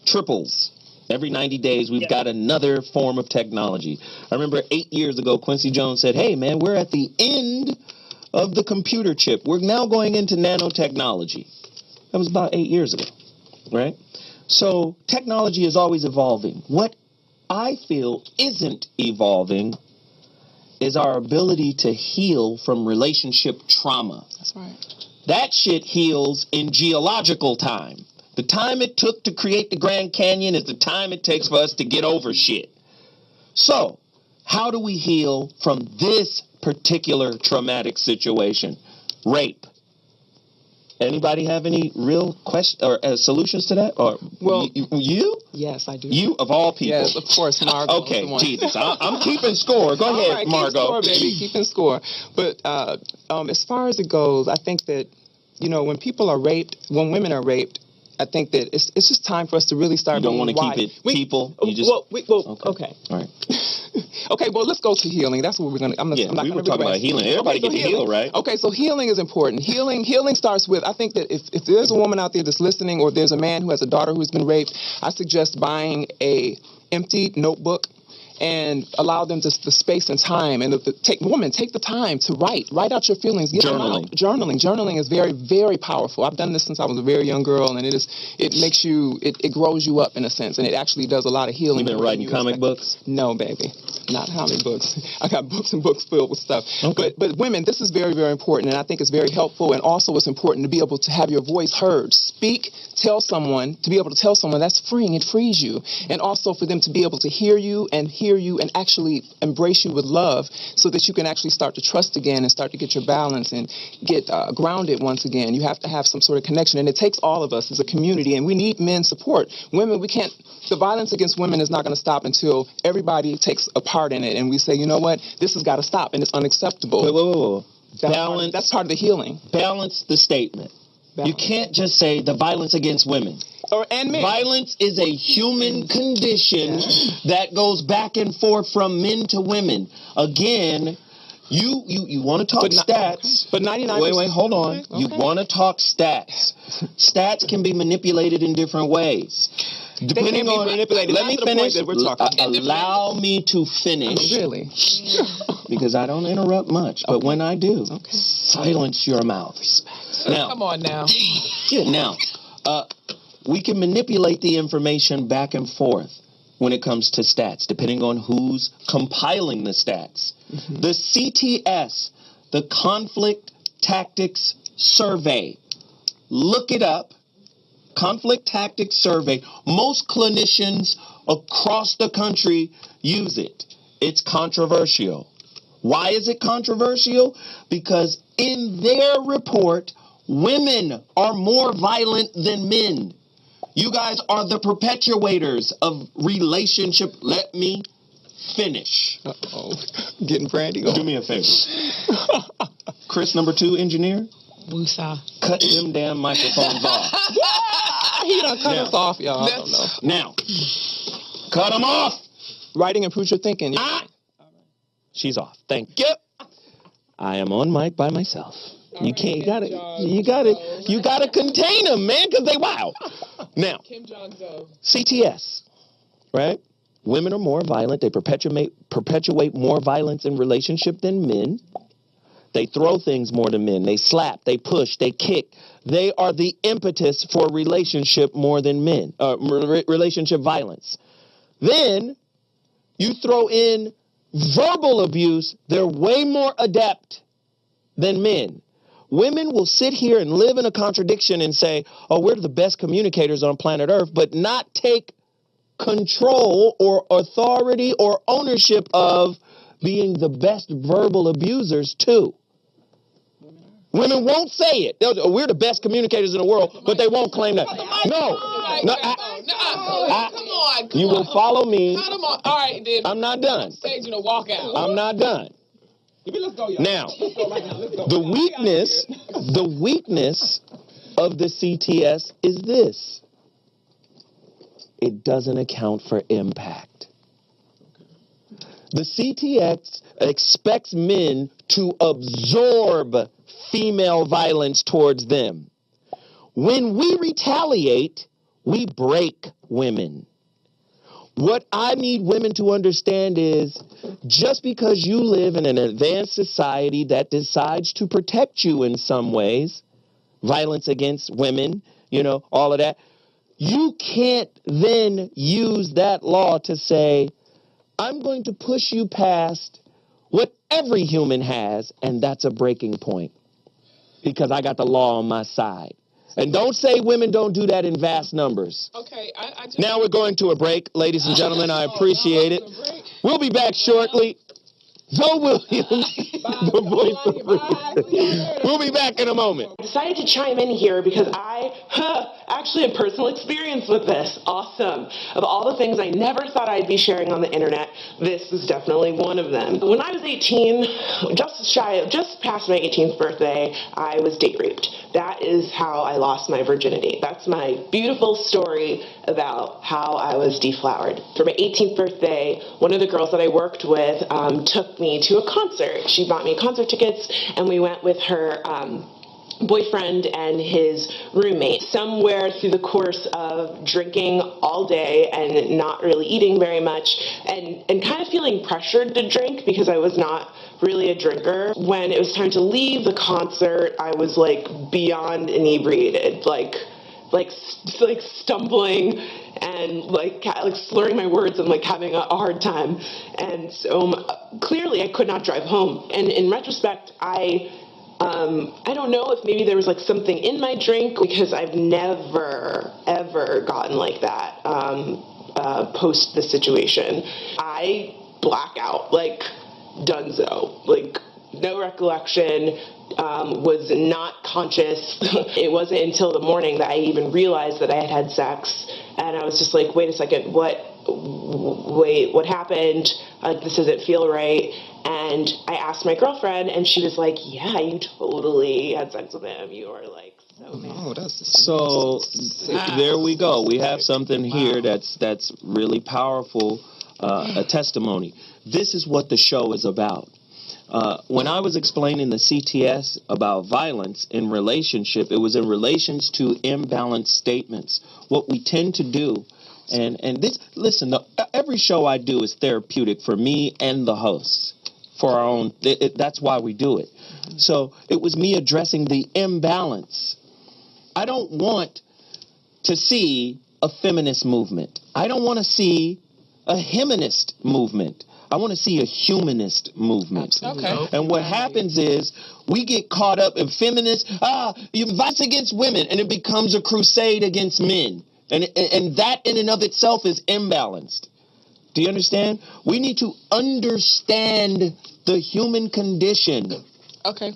Triples. Every 90 days, we've got another form of technology. I remember 8 years ago, Quincy Jones said, hey, man, we're at the end of the computer chip. We're now going into nanotechnology. That was about 8 years ago, right? So technology is always evolving. What I feel isn't evolving is our ability to heal from relationship trauma. That's right. That shit heals in geological time. The time it took to create the Grand Canyon is the time it takes for us to get over shit. So, how do we heal from this particular traumatic situation? Rape. Anybody have any real questions or solutions to that? Or Well, you? Yes, I do. You of all people. Yes, of course, Margot. Okay, Jesus, I'm keeping score. Go ahead, right, Margot. Keep score, baby. Keeping score. But as far as it goes, I think that, when people are raped, when women are raped, I think that it's just time for us to really start. You don't want to keep it people. You just okay. All right. Okay, well, let's go to healing. That's what we're going to. I'm not we were going to talking about healing. Everybody gets to heal, right? Okay, so healing is important. Healing starts with. I think that if there's a woman out there that's listening, or there's a man who has a daughter who's been raped, I suggest buying a empty notebook and allow them the space and time, and take the time to write out your feelings. Get them out. Journaling is very, very powerful. I've done this since I was a very young girl, and it makes you, it grows you up in a sense, and it actually does a lot of healing. You been writing comic books? No, baby, not comic books. I got books and books filled with stuff. Okay. But women, this is very, very important, and I think it's very helpful, and also it's important to be able to have your voice heard. Speak, to be able to tell someone, that's freeing. It frees you, and also for them to be able to hear you and actually embrace you with love, so that you can actually start to trust again and start to get your balance and get grounded once again. You have to have some sort of connection, and it takes all of us as a community, and we need men's support. Women, the violence against women is not going to stop until everybody takes a part in it, and we say, you know what, this has got to stop, and it's unacceptable. Whoa. That's part of the healing. Balance the statement. You can't just say the violence against women. And men. Violence is a human condition that goes back and forth from men to women. Again, you want to talk stats. But 99%. Wait, hold on. Okay. You want to talk stats. Stats can be manipulated in different ways. Depending on manipulated. Let me finish. Allow me to finish. Really? Because I don't interrupt much, but when I do, silence your mouth. Now, come on now. We can manipulate the information back and forth when it comes to stats, depending on who's compiling the stats. The CTS, the Conflict Tactics Survey. Look it up. Conflict Tactics Survey. Most clinicians across the country use it. It's controversial. Why is it controversial? Because in their report, women are more violent than men. You guys are the perpetuators of relationship. Let me finish. Uh-oh. Getting brandy going. Do me a favor. Chris, number 2 engineer. Woosah. Cut them damn microphones off. He done cut us off, y'all. I don't know. Now, cut them off. Writing improves your thinking. She's off. Thank you. I am on mic by myself. You can't. You gotta contain them, man, because they wild. Now, CTS, right? Women are more violent. They perpetuate more violence in relationship than men. They throw things more than men. They slap. They push. They kick. They are the impetus for relationship more than men. Relationship violence. Then you throw in verbal abuse. They're way more adept than men. Women will sit here and live in a contradiction and say, oh, we're the best communicators on planet Earth, but not take control or authority or ownership of being the best verbal abusers too. Women won't say it. We're the best communicators in the world, but they won't claim that. No. Come on. You will follow me. Cut him off. All right, then. I'm not done. Stage and walk out. I'm not done. Let's go, y'all. Now, Let's go right now. Let's go. the weakness of the CTS is this. It doesn't account for impact. The CTS expects men to absorb female violence towards them. When we retaliate, we break women. What I need women to understand is just because you live in an advanced society that decides to protect you in some ways, violence against women, all of that, you can't then use that law to say, I'm going to push you past what every human has, and that's a breaking point because I got the law on my side. And don't say women don't do that in vast numbers. Okay, I just... Now we're going to a break, ladies and gentlemen. I appreciate it. We'll be back shortly. Zoe Williams, the voice of reason. We'll be back in a moment. I decided to chime in here because I actually have personal experience with this. Awesome. Of all the things I never thought I'd be sharing on the internet, this is definitely one of them. When I was 18, just past my 18th birthday, I was date raped. That is how I lost my virginity. That's my beautiful story about how I was deflowered. For my 18th birthday, one of the girls that I worked with took me to a concert. She bought me concert tickets, and we went with her boyfriend and his roommate. Somewhere through the course of drinking all day and not really eating very much and kind of feeling pressured to drink because I was not really a drinker. When it was time to leave the concert, I was like beyond inebriated, like stumbling and like slurring my words and like having a hard time. And so clearly I could not drive home. And in retrospect, I don't know if maybe there was like something in my drink because I've never, ever gotten like that post the situation. I black out, like donezo, like no recollection, was not conscious. It wasn't until the morning that I even realized that I had had sex, and I was just like, wait a second, what happened? This doesn't feel right. And I asked my girlfriend, and she was like, yeah, you totally had sex with him. You are like so nasty. So there we go. We have something here that's really powerful, a testimony. This is what the show is about. When I was explaining the CTS about violence in relationship, it was in relations to imbalanced statements. What we tend to do, and this, listen, every show I do is therapeutic for me and the hosts, for our own. That's why we do it. So it was me addressing the imbalance. I don't want to see a feminist movement. I don't want to see a humanist movement. I want to see a humanist movement. Okay. And what happens is we get caught up in feminists, violence against women, and it becomes a crusade against men. And that in and of itself is imbalanced. Do you understand? We need to understand the human condition. Okay.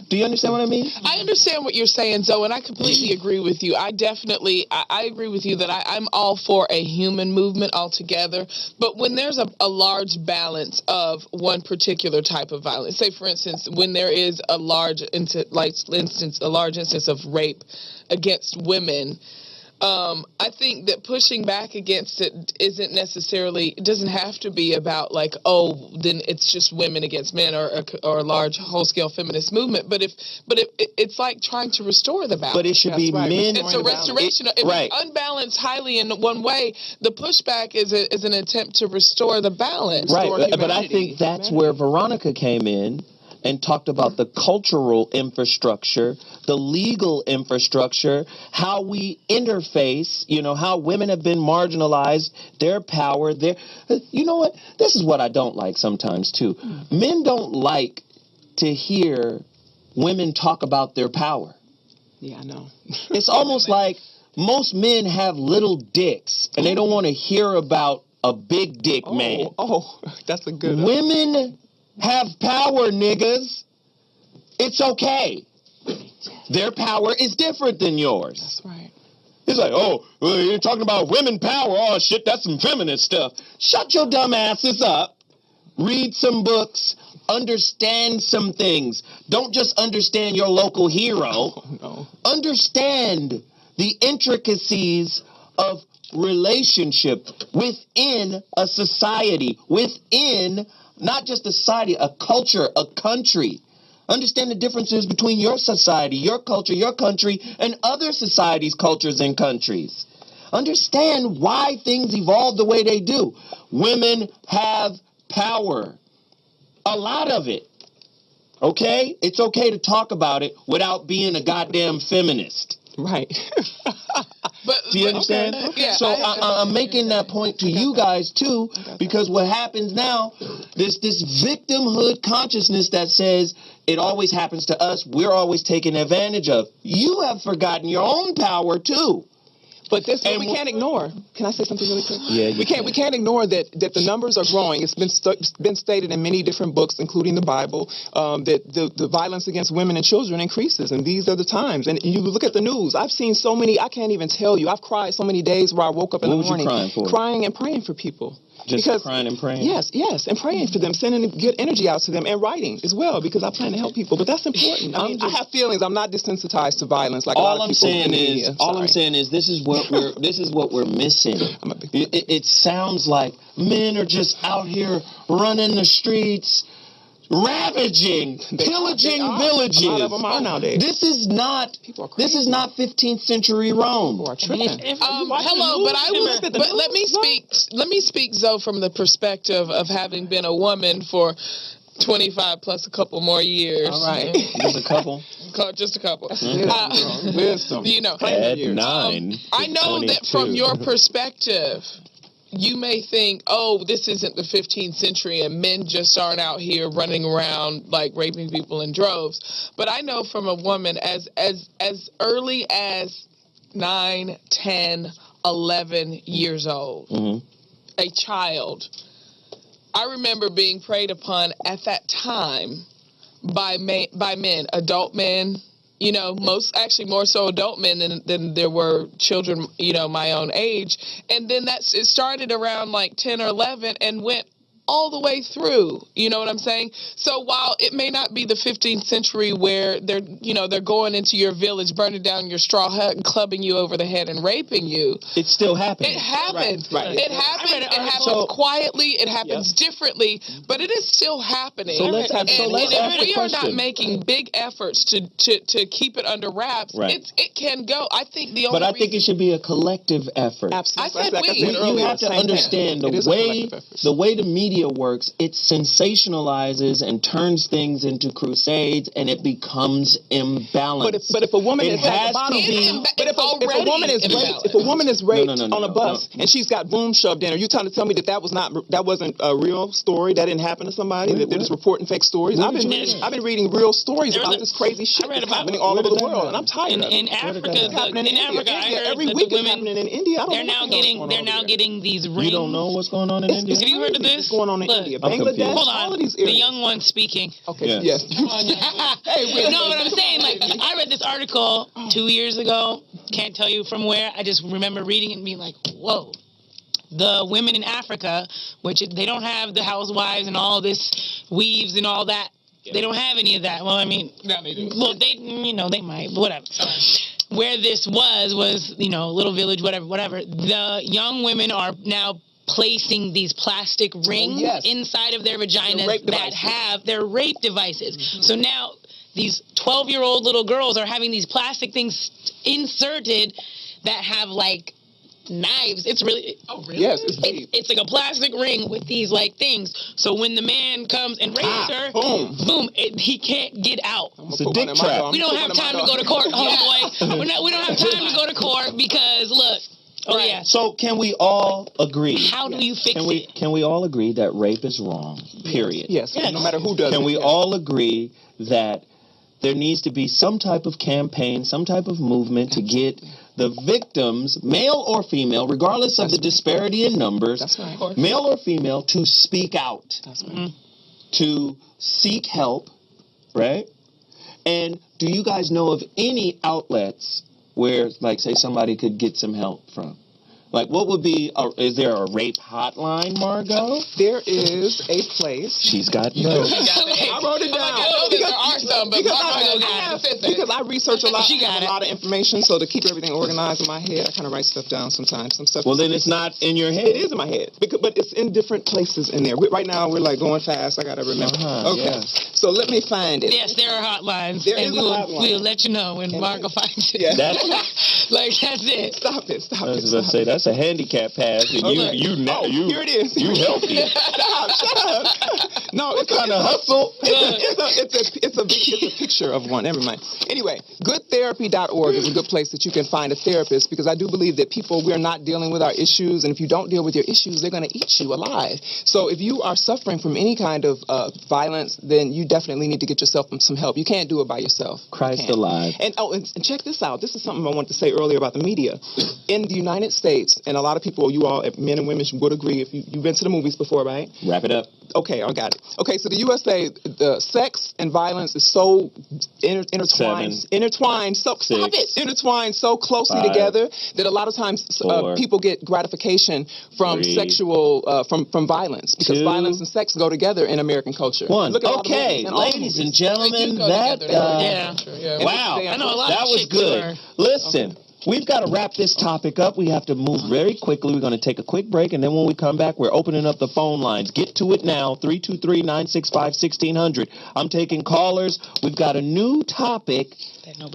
Do you understand what I mean? I understand what you're saying, Zoe, and I completely agree with you. I agree with you that I'm all for a human movement altogether. But when there's a large balance of one particular type of violence, say, for instance, when there is a large instance of rape against women, I think that pushing back against it it doesn't have to be about like, oh, then it's just women against men or a large whole-scale feminist movement. But it's like trying to restore the balance. But it should be men. It's a restoration. If it's unbalanced highly in one way, the pushback is an attempt to restore the balance. Right, but I think that's where Veronica came in and talked about the cultural infrastructure, the legal infrastructure, how we interface, how women have been marginalized, their power, you know what? This is what I don't like sometimes, too. Men don't like to hear women talk about their power. Yeah, I know. It's almost like most men have little dicks, and they don't want to hear about a big dick man. Oh, that's a good one. Women have power, niggas. It's okay. Their power is different than yours. That's right. It's like, oh, well, you're talking about women power. Oh, shit, that's some feminist stuff. Shut your dumb asses up. Read some books. Understand some things. Don't just understand your local hero. Oh, no. Understand the intricacies of relationship within a society, within not just a society, a culture, a country. Understand the differences between your society, your culture, your country, and other societies, cultures, and countries. Understand why things evolve the way they do. Women have power. A lot of it. Okay? It's okay to talk about it without being a goddamn feminist. Right. Do you understand? Okay. Yeah, so I'm making that point to you guys too, because what happens now, this victimhood consciousness that says it always happens to us, we're always taken advantage of. You have forgotten your own power too. But this we can't ignore. Can I say something really quick? Yeah, we can't ignore that the numbers are growing. It's been stated in many different books, including the Bible, that the violence against women and children increases, and these are the times. And you look at the news. I've seen so many. I can't even tell you. I've cried so many days where I woke up in the morning crying and praying for people. Just crying and praying? Yes, and praying for them, sending good energy out to them, and writing as well, because I plan to help people. But that's important. I have feelings. I'm not desensitized to violence like a lot of people in the media. All I'm saying is this is what we're missing. It sounds like men are just out here running the streets, ravaging, pillaging villages. A lot of them are nowadays. This is not 15th century Rome. People are tripping. Hello, but I will. But let me speak. Let me speak, Zoe, from the perspective of having been a woman for 25 plus a couple more years. All right, just a couple. Just a couple. Wisdom. You know, add 9. I know that from your perspective, you may think, oh, this isn't the 15th century and men just aren't out here running around like raping people in droves. But I know from a woman as early as 9, 10, 11 years old, a child, I remember being preyed upon at that time by men, adult men. You know, more so adult men than there were children, you know, my own age. And then it started around like 10 or 11 and went all the way through. You know what I'm saying? So while it may not be the 15th century where they're going into your village, burning down your straw hut and clubbing you over the head and raping you. It's still happening. It happens. Right. It happens. It happens quietly. It happens differently, but it is still happening. So let's ask if we the are not question. making big efforts to keep it under wraps, it can go. I think the only But I think it should be a collective effort. Absolutely. I said we. You have to understand the way the media works. It sensationalizes and turns things into crusades, and it becomes imbalanced. But if a woman it is at has the bottom, to be. but if a woman is raped on a bus and she's got boom shoved in her, you trying to tell me that wasn't a real story? That didn't happen to somebody? That they're just reporting fake stories? I've been reading real stories about this crazy shit that's happening all over the world, and I'm tired of it. In Africa, I heard every that week the it's women happening in India. they're now getting these rings. You don't know what's going on in India? Have you heard of this? What's going on in India? I'm Bangladesh, confused. Hold all on, of these the areas. young one speaking. Okay, Yes. No, but I'm saying, like, I read this article 2 years ago. Can't tell you from where. I just remember reading it and being like, whoa. The women in Africa, which they don't have the housewives and all this weaves and all that. Yeah. They don't have any of that. Well, I mean, no, they do. Well, they might, whatever. Where this was, little village, whatever. The young women are now placing these plastic rings inside of their vaginas that have their rape devices. Mm-hmm. So now these 12-year-old little girls are having these plastic things inserted that have like knives. It's really yes, it's like a plastic ring with these like things. So when the man comes and rapes her, boom, he can't get out. It's a dick trap. We don't have time to go to court, homeboy. We don't have time to go to court because look. Oh yeah. So can we all agree? How do you fix it? Can we all agree that rape is wrong? Period. Yes. No matter who does it. Can we all agree that there needs to be some type of campaign, some type of movement to get the victims, male or female, regardless of the disparity in numbers, male or female, to speak out, to seek help, right? And do you guys know of any outlets where, like, say somebody could get some help from? Like, what would be, is there a rape hotline, Margot? There is a place. She's got notes. I wrote it down. I know that there are some, but because I research a lot. She I got have it. a lot of information, so to keep everything organized in my head, I kind of write stuff down sometimes. Some stuff. Well, then it's not in your head. It is in my head, but it's in different places in there. Right now, we're like going fast. I gotta remember. Okay, yes. so let me find it. Yes, there are hotlines. There and is a we'll, hotline. we'll let you know when Margo finds it. Yeah. Like, that's it. Stop it! Stop I it! was about to say, that's a handicap pass. And Okay. you Here it is. You healthy. Shut up. No, What kind of hustle? It's a picture of one. Never mind. Anyway, goodtherapy.org is a good place that you can find a therapist, because I do believe that we're not dealing with our issues, and if you don't deal with your issues, they're going to eat you alive. So if you are suffering from any kind of violence, then you definitely need to get yourself some help. You can't do it by yourself. Christ alive. And and check this out. This is something I wanted to say earlier about the media. In the United States, and a lot of people, you all, men and women, would agree, if you've been to the movies before, right? Wrap it up. Okay, I got it. Okay, so the USA, the sex and violence is so intertwined. 7, Intertwined. So 6, stop it. Intertwined so closely 5, together that a lot of times 4, people get gratification from 3, sexual from violence, because 2, violence and sex go together in American culture. 1. Look at all the Okay, movies and all the ladies movies. and gentlemen, go that together. Yeah. wow, I know a lot that of was chicks good. are- Listen, we've got to wrap this topic up. We have to move very quickly. We're going to take a quick break, and then when we come back, we're opening up the phone lines. Get to it now, 323-965-1600. I'm taking callers. We've got a new topic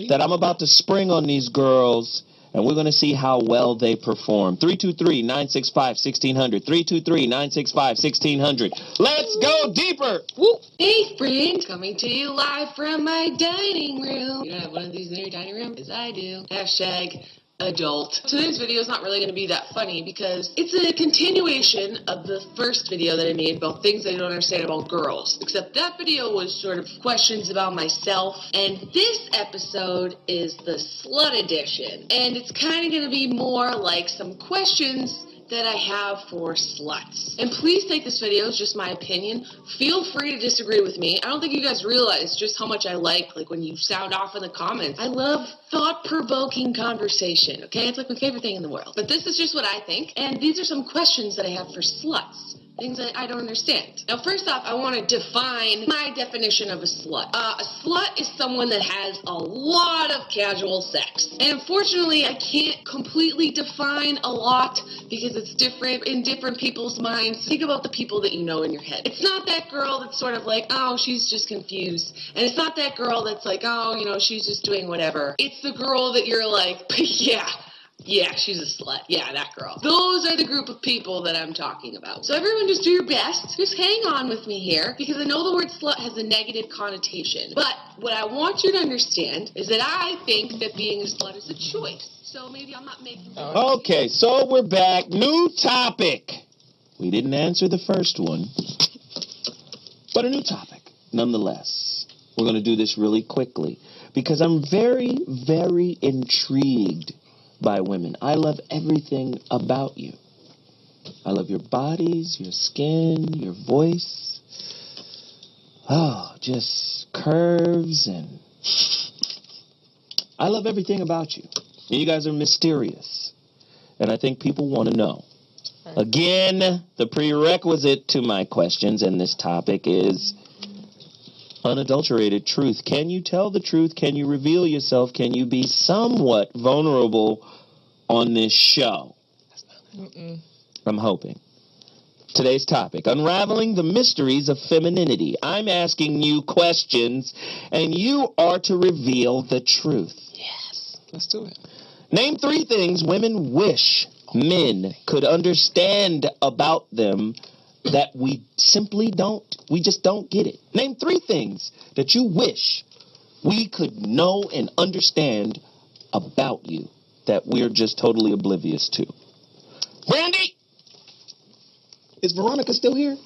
that I'm about to spring on these girls, and we're going to see how well they perform. 323-965-1600. 323-965-1600. Let's go deeper. Whoop. Hey, friends. Coming to you live from my dining room. You don't have one of these in your dining room? As I do. Hashtag adult. Today's video is not really going to be that funny, because it's a continuation of the first video that I made about things I don't understand about girls. Except that video was sort of questions about myself, and this episode is the slut edition. And it's kind of going to be more like some questions that I have for sluts. And please take this video as just my opinion. Feel free to disagree with me. I don't think you guys realize just how much I like when you sound off in the comments. I love thought-provoking conversation, okay? It's like my favorite thing in the world. But this is just what I think, and these are some questions that I have for sluts. Things that I don't understand. Now, first off, I want to define my definition of a slut. A slut is someone that has a lot of casual sex. And unfortunately, I can't completely define a lot, because it's different in different people's minds. Think about the people that you know in your head. It's not that girl that's sort of like, oh, she's just confused. And it's not that girl that's like, oh, she's just doing whatever. It's the girl that you're like, yeah, she's a slut. Yeah, that girl. Those are the group of people that I'm talking about. So everyone just do your best. Just hang on with me here, because I know the word slut has a negative connotation. But what I want you to understand is that I think that being a slut is a choice. So maybe I'm not making... Okay, so we're back. New topic. We didn't answer the first one, but a new topic nonetheless. We're going to do this really quickly, because I'm very, very intrigued by women. I love everything about you. I love your bodies, your skin, your voice. Oh, just curves, and I love everything about you. And you guys are mysterious, and I think people want to know. Again, the prerequisite to my questions in this topic is unadulterated truth. Can you tell the truth? Can you reveal yourself? Can you be somewhat vulnerable on this show? I'm hoping. Today's topic, unraveling the mysteries of femininity. I'm asking you questions, and you are to reveal the truth. Yes, let's do it. Name 3 things women wish men could understand about them that we simply don't. We just don't get it. Name 3 things that you wish we could know and understand about you that we're just totally oblivious to. Brandy! Is Veronica still here?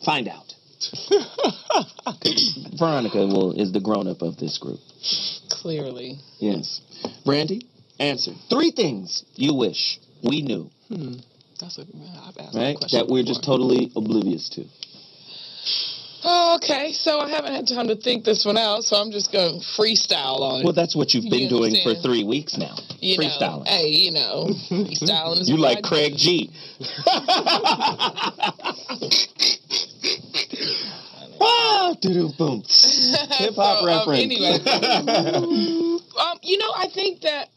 Find out. Veronica is the grown-up of this group. Clearly. Yes. Brandy, answer. 3 things you wish we knew. I've asked Right? that question That we're before. just totally oblivious to. Oh, okay, so I haven't had time to think this one out, so I'm just going to freestyle on it. Well, that's what you've been doing for understand? 3 weeks now. You Freestyling. know, hey, freestyling is You what like I do. Craig G. Boom. Hip hop So, reference. Anyway, I think that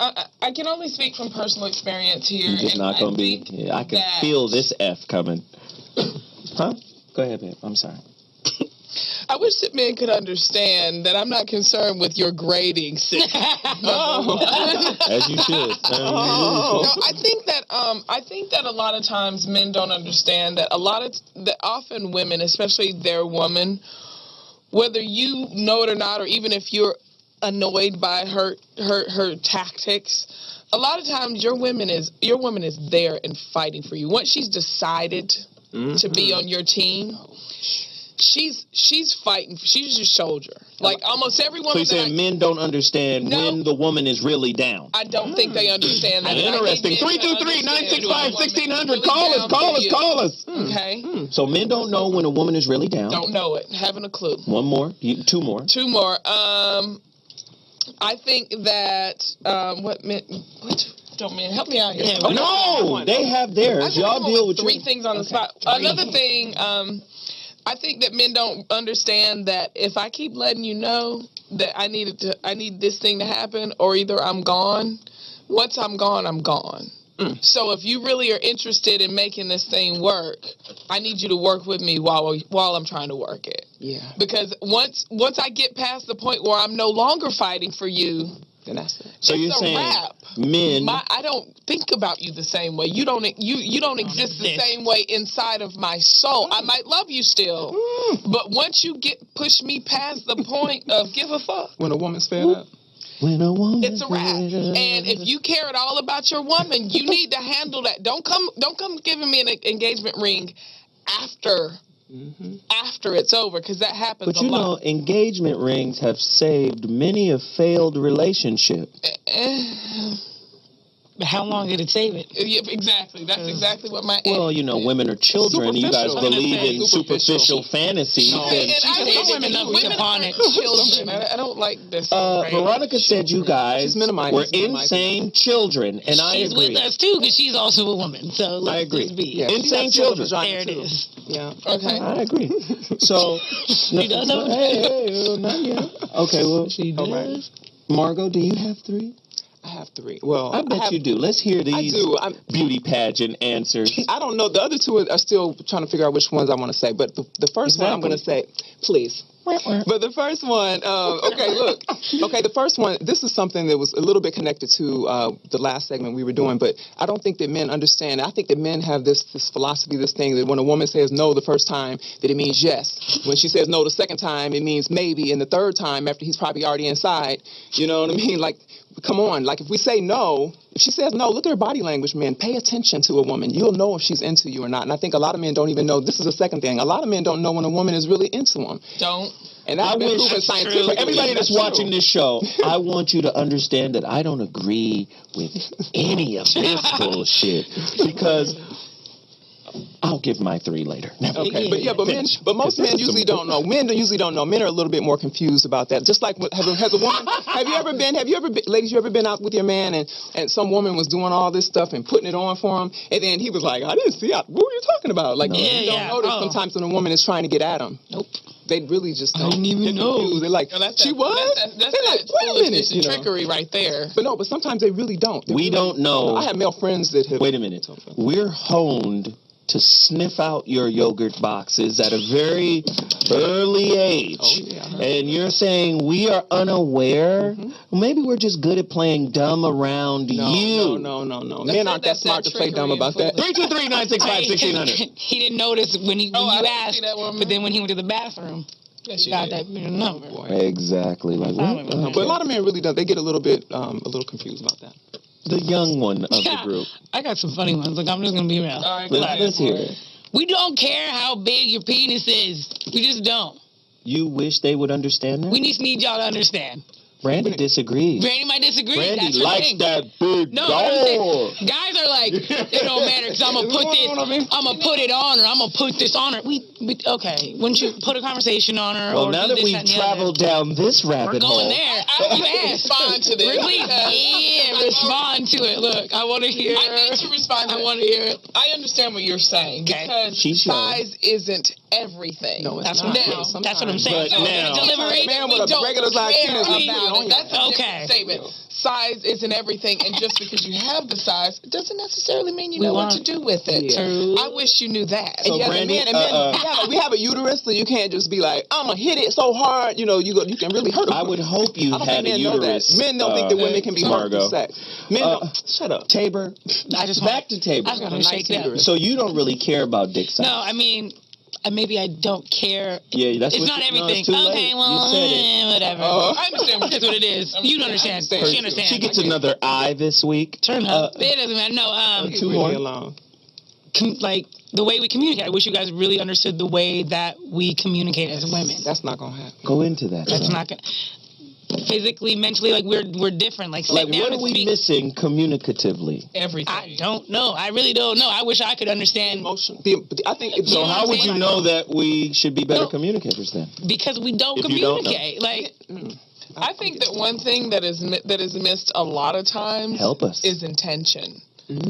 I can only speak from personal experience here. You're just and not going to be. think Yeah, I can that- feel this F coming. Huh? Go ahead, babe. I'm sorry. I wish that men could understand that I'm not concerned with your grading system. As you should. No, I think that a lot of times men don't understand that that often women, especially their woman, whether you know it or not, or even if you're annoyed by her tactics, a lot of times your woman is there and fighting for you. Once she's decided to be on your team, she's fighting. She's your soldier. Like almost every So woman. you're saying men don't understand when the woman is really down? I don't think they understand that. Interesting. 323-965-1600. Call us. Okay. So men don't know when a woman is really down. Don't know it. Haven't a clue. One more. Two more. Two more. I think that don't men help me out here. Yeah, no, they have theirs. Y'all deal with three things on the spot. Another thing, I think that men don't understand that if I keep letting you know that I need this thing to happen, or either I'm gone. Once I'm gone, I'm gone. So if you really are interested in making this thing work, I need you to work with me while I'm trying to work it. Yeah. Because once I get past the point where I'm no longer fighting for you, then that's it. So you're saying men? I don't think about you the same way. You don't exist the same way inside of my soul. I might love you still, but once you push me past the point of give a fuck. When a woman's fed up. When a woman, it's a wrap. And if you care at all about your woman, you need to handle that. Don't come giving me an engagement ring after it's over, because that happens. But you know, engagement rings have saved many a failed relationship. How long did it save it? Yeah, exactly. That's exactly what my. Well, women are children. You guys believe in superficial fantasies. Some women look upon it. Children. I don't like this. Veronica said you guys were insane children, and I agree. She's with us too, because she's also a woman. So I agree. Yeah, insane children. There it is. Yeah. Okay. I agree. So she does have not yet. Okay. Well, she does. Right. Margot, do you have 3? I have 3. Well, I bet you do. Let's hear these beauty pageant answers. I don't know. The other 2 are still trying to figure out which ones I want to say. But the first one I'm going to say, please. But the first one, okay, look. Okay, the first one, this is something that was a little bit connected to the last segment we were doing, but I don't think that men understand. I think that men have this philosophy, this thing that when a woman says no the first time, that it means yes. When she says no the second time, it means maybe. And the third time, after he's probably already inside, you know what I mean? Like, come on. Like, if we say no, if she says no, look at her body language, man. Pay attention to a woman. You'll know if she's into you or not. And I think a lot of men don't even know. This is the second thing. A lot of men don't know when a woman is really into them. Don't. And that's been proven scientifically. For everybody that's watching this show, I want you to understand that I don't agree with any of this bullshit, because I'll give my 3 later. Okay, but most men usually don't know. Men usually don't know. Men are a little bit more confused about that. Just like has a woman. Have you ever been, ladies? You ever been out with your man and some woman was doing all this stuff and putting it on for him, and then he was like, I didn't see it. What were you talking about? Like, you don't notice sometimes when a woman is trying to get at him. Nope. They really just don't even know. They're like, she was? That's They're like, wait a minute. Trickery right there. But sometimes they really don't. We don't know. I have male friends that have. Wait a minute. We're honed to sniff out your yogurt boxes at a very early age. And you're saying we are unaware? Maybe we're just good at playing dumb around you. No. Men aren't that smart to play dumb about that. 323-965-1600. He didn't notice when you asked, but then when he went to the bathroom, he got that number. Exactly. Like what? But a lot of men really don't. They get a little confused about that. The young one of the group. I got some funny ones. Look, I'm just going to be real. All right, let's hear it. We don't care how big your penis is. We just don't. You wish they would understand that? We just need y'all to understand. Brandy disagrees. Brandy might disagree. Brandy That's her likes thing. that big No, what I'm saying, dog. guys are like, it don't matter because I'm gonna put this, I'm gonna put it on her, I'm gonna put this on her. Okay, wouldn't you put a conversation on her? Well, or now do that this, we've and the traveled down this other? rabbit We're hole, going there. You asked. Respond to this. Respond to it. Look, I want to hear. I need to respond to I want to hear it. I understand what you're saying because size isn't everything. No, it's That's not. what, that's what I'm saying. But now- Delivery. Man with a regular size penis is about it. That's a Okay. different statement. Size isn't everything, and just because you have the size, it doesn't necessarily mean you know what to do with it. Yeah. I wish you knew that. And yeah, Brandy, we have a uterus, so you can't just be like, I'm gonna hit it so hard, you can really hurt them. I would hope you I don't had think a men know that. uterus. Men don't think that women can be hurt Margot. through sex. Men don't. Shut up. Tabor. I just Back to Tabor. I was gonna shake it up. So you don't really care about dick size? No, I mean, maybe I don't care. Yeah, that's it's what not you- no, everything. it's too late. Okay, well, You said it. whatever. I understand what That's what it is. You understand. She understands. She gets another eye this week. Turn up. It doesn't matter. No, Two more. like the way we communicate. I wish you guys really understood the way that we communicate as women. That's not gonna happen. Go into that. That's not gonna. Physically, mentally, like we're different. Like, sit Like, down what are and we speak. missing communicatively? Everything. I don't know. I really don't know. I wish I could understand Emotion. I think it's So how would you know that we should be better communicators then? because we don't If you don't know. communicate. Like, I think that one thing that is missed a lot of times Help us. is intention.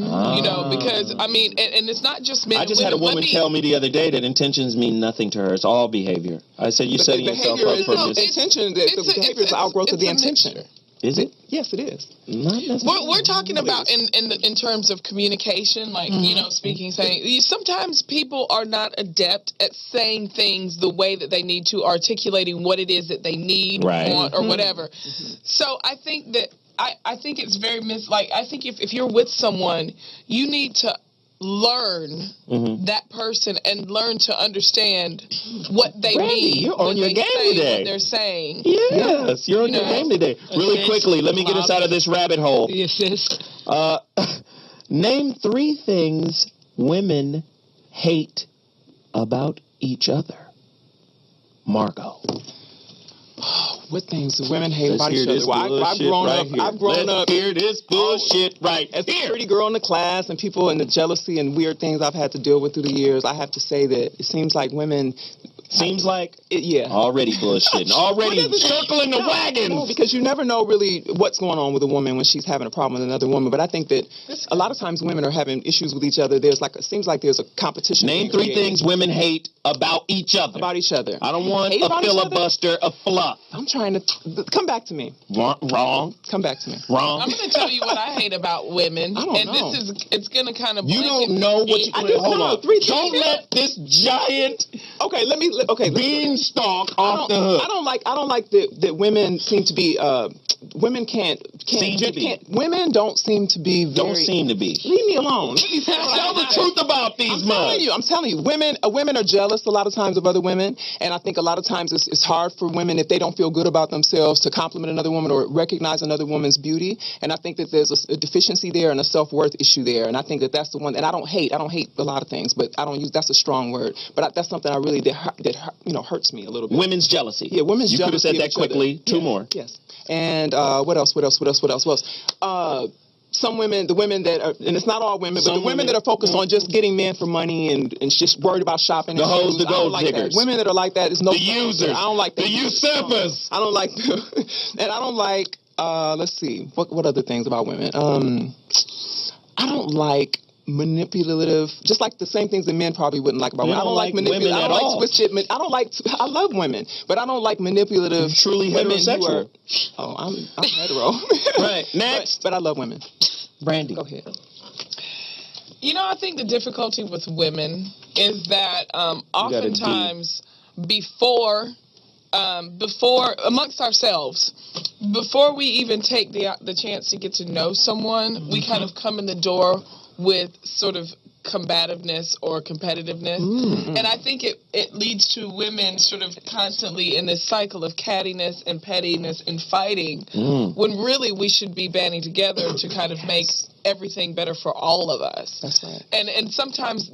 Ah. You know, because I mean, and it's not just men. I and just had a women. woman tell me the other day that intentions mean nothing to her. It's all behavior. I said, you're setting yourself behavior up is for the this. intention. The behavior is the outgrowth of the intention. Is it? Yes, it is. Not necessarily. We're talking about in terms of communication, like saying. Sometimes people are not adept at saying things the way that they need to, articulating what it is that they need, want, or whatever. So I think that I think it's very I think if you're with someone, you need to learn that person and learn to understand what they mean. You're on your game today. What they're saying. Yes, you're on your game today. Really quickly, let me get us out of this rabbit hole. yes. Name 3 things women hate about each other. Margot. What things do women hate Let's about hear each other? this Well, I've bullshit grown right up. here. I've grown Let's up. hear this bullshit right As here. a pretty girl in the class and people and the jealousy and weird things I've had to deal with through the years, I have to say that it seems like women. Seems like Yeah. already bullshitting. Already circling the wagons. No, because you never know really what's going on with a woman when she's having a problem with another woman. But I think that a lot of times women are having issues with each other. It seems like there's a competition. Name 3 things women hate about each other. About each other. I don't want Hate a about each other? filibuster of fluff. I'm trying to come back to me. Wrong. Come back to me. Wrong. I'm going to tell you what I hate about women, I don't know. it's going to kind of. You don't know what you. I do Hold know on. 3 Don't things. let this giant Okay, beanstalk off the hook. I don't like that women seem to be women women don't seem to be very. Don't seem to be. Leave me alone. Tell the truth about these I'm telling you, women are jealous a lot of times of other women, and I think a lot of times it's hard for women if they don't feel good about themselves to compliment another woman or recognize another woman's beauty. And I think that there's a deficiency there and a self-worth issue there. And I think that that's the one. And I don't hate a lot of things, but I don't use that's a strong word. But that's something I really that hurts me a little bit. Women's jealousy. Yeah, women's you jealousy. You could have said that quickly. 2 more. Yes. And what else? Some women, the women that are, and it's not all women, but the women that are focused on just getting men for money and just worried about shopping. The hoes, the gold like diggers. That. Women that are like that is no. The users. I don't like that. The usurpers. I don't like them. And I don't like, let's see, what other things about women? I don't like manipulative, just like the same things that men probably wouldn't like about women. I don't like manipulative. I don't like twisted. I love women, but I don't like manipulative. You're truly women heterosexual. I'm hetero. Right. Next. But I love women. Brandy. Go ahead. I think the difficulty with women is that oftentimes before amongst ourselves, before we even take the chance to get to know someone, we kind of come in the door with sort of combativeness or competitiveness. And I think it leads to women sort of constantly in this cycle of cattiness and pettiness and fighting when really we should be banding together to kind of make everything better for all of us. That's right. And sometimes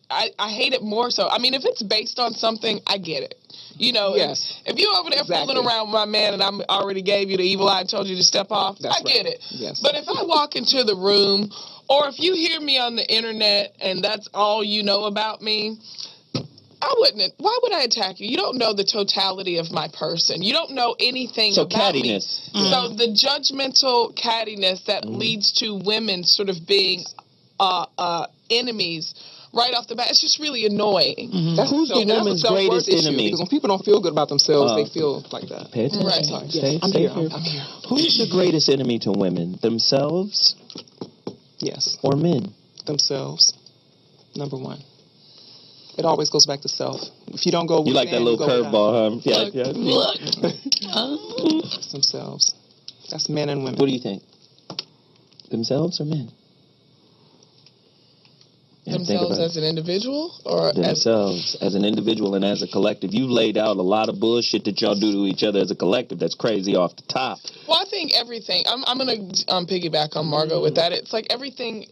I hate it more so. I mean, if it's based on something, I get it. You know, Yes. if you're over there Exactly. fooling around with my man and I already gave you the evil eye and told you to step off, That's I get right. it. Yes. But if I walk into the room, or if you hear me on the internet and that's all you know about me, why would I attack you? You don't know the totality of my person. You don't know anything So about cattiness. me. So the judgmental cattiness that leads to women sort of being enemies right off the bat, it's just really annoying. Who's the woman's greatest enemy? Because when people don't feel good about themselves, they feel like that. Pay attention. Right. Sorry. Stay, I'm stay here. here. I'm here. Who's the greatest enemy to women? Themselves Yes. or men? Themselves. Number one. It always goes back to self. If you don't go with You like that little curveball, huh? Yeah. It's themselves. That's men and women. What do you think? Themselves or men? Yeah, think Themselves about as an individual or themselves as an individual and as a collective. You laid out a lot of bullshit that y'all do to each other as a collective. That's crazy off the top. Well, I think everything. I'm gonna piggyback on Margot with that. It's like everything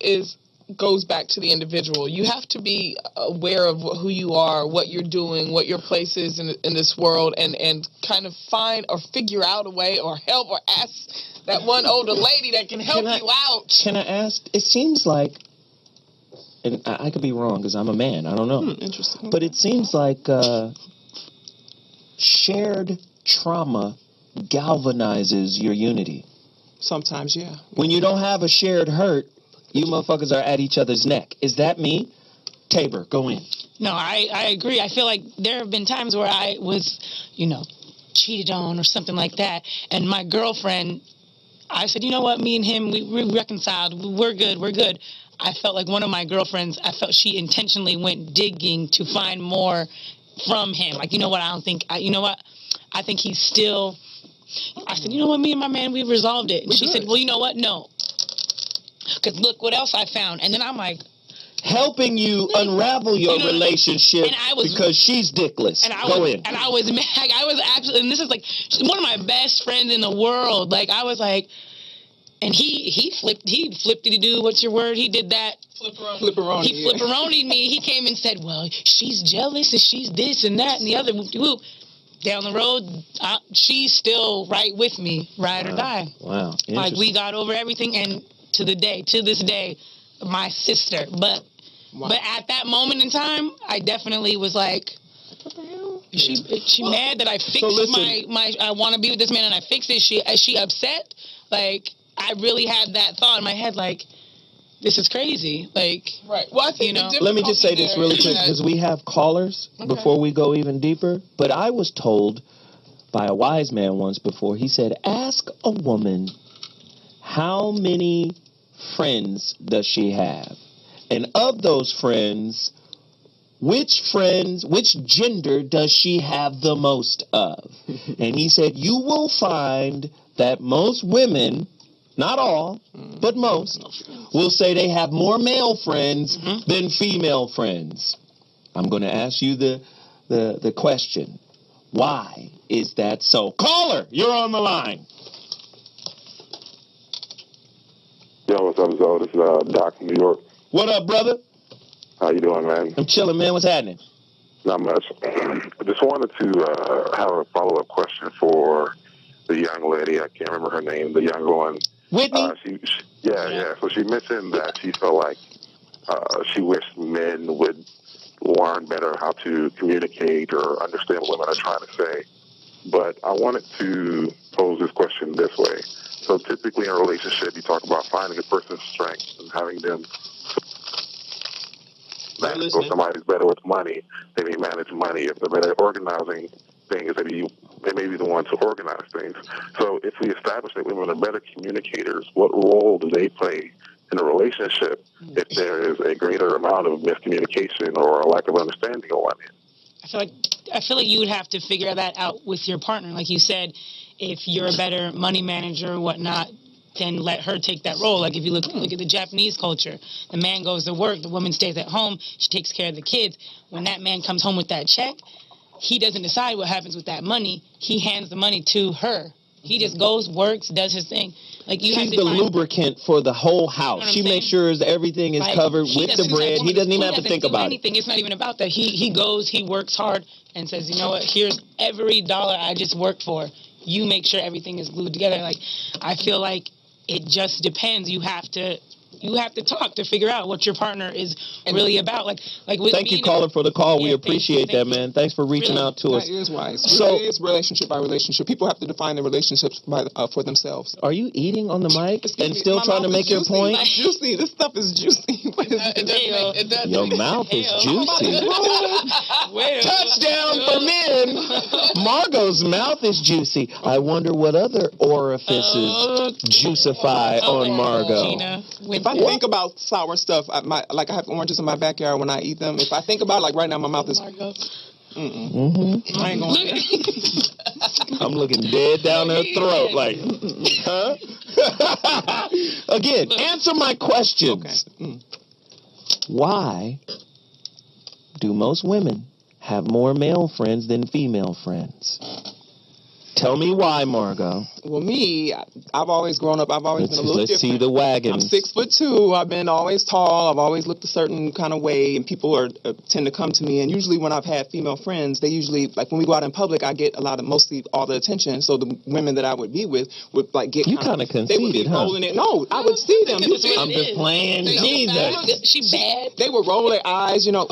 goes back to the individual. You have to be aware of who you are, what you're doing, what your place is in this world, and kind of find or figure out a way or help or ask that one older lady that can help you out. Can I ask? It seems like, and I could be wrong because I'm a man. I don't know. Interesting. But it seems like shared trauma galvanizes your unity. Sometimes, yeah. When you don't have a shared hurt, you motherfuckers are at each other's neck. Is that me? Tabor, go in. No, I agree. I feel like there have been times where I was, cheated on or something like that. And my girlfriend, I said, you know what? Me and him, we reconciled. We're good. I felt like one of my girlfriends, I felt she intentionally went digging to find more from him. Like, you know what? I think he's still, I said, you know what? Me and my man, we resolved it. And she said, well, you know what? No. Because look what else I found. And then I'm like, helping you unravel your relationship because she's dickless. And I go was, in. And I was mad. I was actually, and this is like one of my best friends in the world. Like, I was like, and he flipped to do, what's your word? He did that. Flipperoni. He flipperonied me. He came and said, well, she's jealous and she's this and that and the other. Whoop. Down the road, she's still right with me, ride or die. Wow. Like, we got over everything, and to this day, my sister. But at that moment in time, I definitely was like, is she mad that I fixed my I want to be with this man and I fixed it? Is she upset? Like, I really had that thought in my head, like, this is crazy. Like, right. Well, I think let me just say this really quick because we have callers before we go even deeper. But I was told by a wise man once before, he said, ask a woman how many friends does she have? And of those friends, which gender does she have the most of? And he said, you will find that most women, not all, but most, will say they have more male friends than female friends. I'm going to ask you the question. Why is that so? Caller, you're on the line. Yo, what's up, Zoe? This is Doc from New York. What up, brother? How you doing, man? I'm chilling, man. What's happening? Not much. I just wanted to have a follow-up question for the young lady. I can't remember her name, the younger one. Whitney? Yeah. So she mentioned that she felt like she wished men would learn better how to communicate or understand what women are trying to say. But I wanted to pose this question this way. So typically in a relationship, you talk about finding a person's strengths and having them manage. So somebody's better with money, they may manage money. If they're better at organizing things, they may be the ones to organize things. So if we establish that women are better communicators, what role do they play in a relationship if there is a greater amount of miscommunication or a lack of understanding on one end? I feel like you would have to figure that out with your partner. Like you said, if you're a better money manager or whatnot, then let her take that role. Like if you look at the Japanese culture, the man goes to work, the woman stays at home, she takes care of the kids. When that man comes home with that check, he doesn't decide what happens with that money. He hands the money to her He just goes, works, does his thing. Like you have She's to the find, lubricant for the whole house. what I'm She makes saying? sure everything is Like, covered he with the doesn't- bread. He doesn't even have to doesn't think do about anything. It's not even about that. He goes, he works hard, and says, you know what? Here's every dollar I just worked for. You make sure everything is glued together. Like I feel like it just depends. You have to talk to figure out what your partner is really about. Like with Thank you, being caller, for the call. We Yeah, appreciate that, man. Thanks for reaching Really. out to us. That is wise. So- So it's relationship by relationship. People have to define their relationships by, for themselves. Are you eating on the mic Excuse and me, still my trying to mouth is make your juicy. point? I'm juicy. This stuff is juicy. What is It this? does make, it does Your make- mouth is Hell. juicy. Well, Touchdown for men. Margot's mouth is juicy. I wonder what other orifices juicify on Margot. Gina, If I think about sour stuff, I have oranges in my backyard when I eat them. If I think about it, like right now, my mouth is. Margot. Mm-hmm. I ain't going. Look, I'm looking dead down her throat, like, huh? Again, answer my questions. Okay. Why do most women have more male friends than female friends? Tell me why, Margot. Well, me, I've always grown up. I've always been a little Let's see different. the wagons. I'm 6'2". I've been always tall. I've always looked a certain kind of way, and people tend to come to me. And usually, when I've had female friends, they usually like when we go out in public, I get mostly all the attention. So the women that I would be with would like get. You kind of They would be conceited, huh? rolling it. No, I would see them. That's what I'm it just is. playing. Jesus. She bad. They would roll their eyes, well,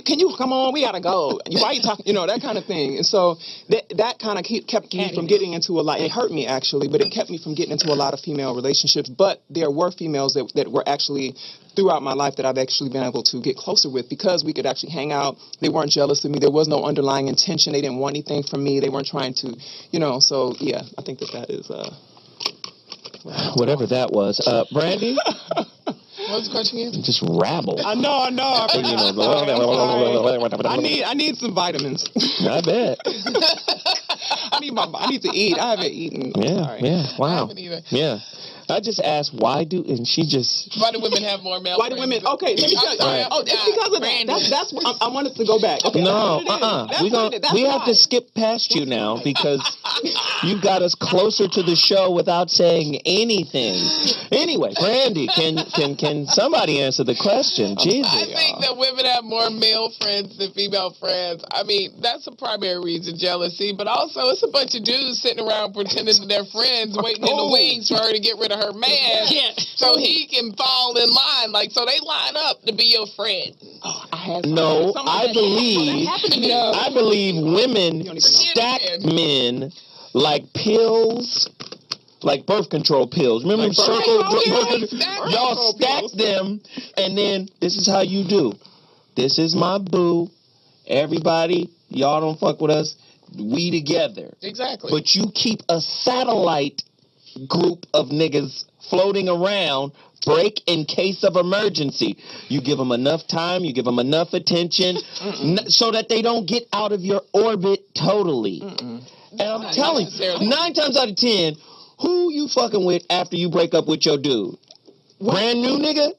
can you come on? We gotta go. Why you talking? That kind of thing. And so that kind of kept me from getting into a lot. It hurt me actually, but it kept me from getting into a lot of female relationships. But there were females that were actually throughout my life that I've actually been able to get closer with because we could actually hang out. They weren't jealous of me. There was no underlying intention. They didn't want anything from me. They weren't trying to, So yeah, I think that is. Whatever that was. Brandy? What was the question again? Just rabble. I know. You know, I need some vitamins. I bet. I need to eat. I haven't eaten. Sorry. Yeah. I Wow. haven't either. Yeah. I just asked why and she just. Why do women have more male Why do friends? women? Okay, let me tell you. Right. Oh, it's because of that. That's what I wanted to go back. Okay, No, that's what it is. we have why. to skip past you now because you got us closer to the show without saying anything. Anyway, Brandy, can somebody answer the question? Jesus. I think that women have more male friends than female friends. I mean, that's a primary reason, jealousy. But also, it's a bunch of dudes sitting around pretending that they're friends, waiting in the wings for her to get rid of her man, so he can fall in line. Like, so they line up to be your friend. No, I believe women stack men like pills, like birth control pills. Remember Like birth control pills? Y'all stack them, and then this is how you do. This is my boo. Everybody, y'all don't fuck with us. We together. Exactly. But you keep a satellite group of niggas floating around, break in case of emergency. You give them enough time, you give them enough attention, so that they don't get out of your orbit totally. And I'm telling you, 9 times out of 10, who you fucking with after you break up with your dude? Brand new nigga?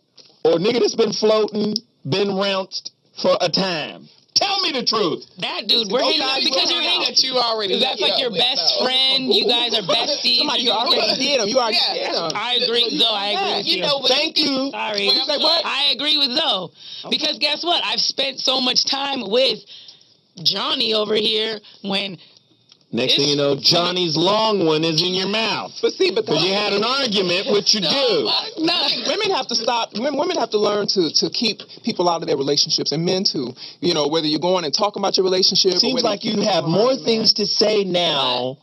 Or nigga that's been floating, been rounced for a time? Tell me the truth. That dude, we're hanging out because you're hanging out. that you already. That's like your best friend. You guys are besties. Somebody you already did them. You already did them. I agree, Zoe. I agree with you. Thank you. Sorry. Wait, what? I agree with Zoe. Because guess what? I've spent so much time with Johnny over here when Next thing you know, Johnny's long one is in your mouth. But Because you had an argument with your dude. No, women have to stop. Women have to learn to keep people out of their relationships, and men too. Whether you're going and talking about your relationship. Seems like you have more things to say now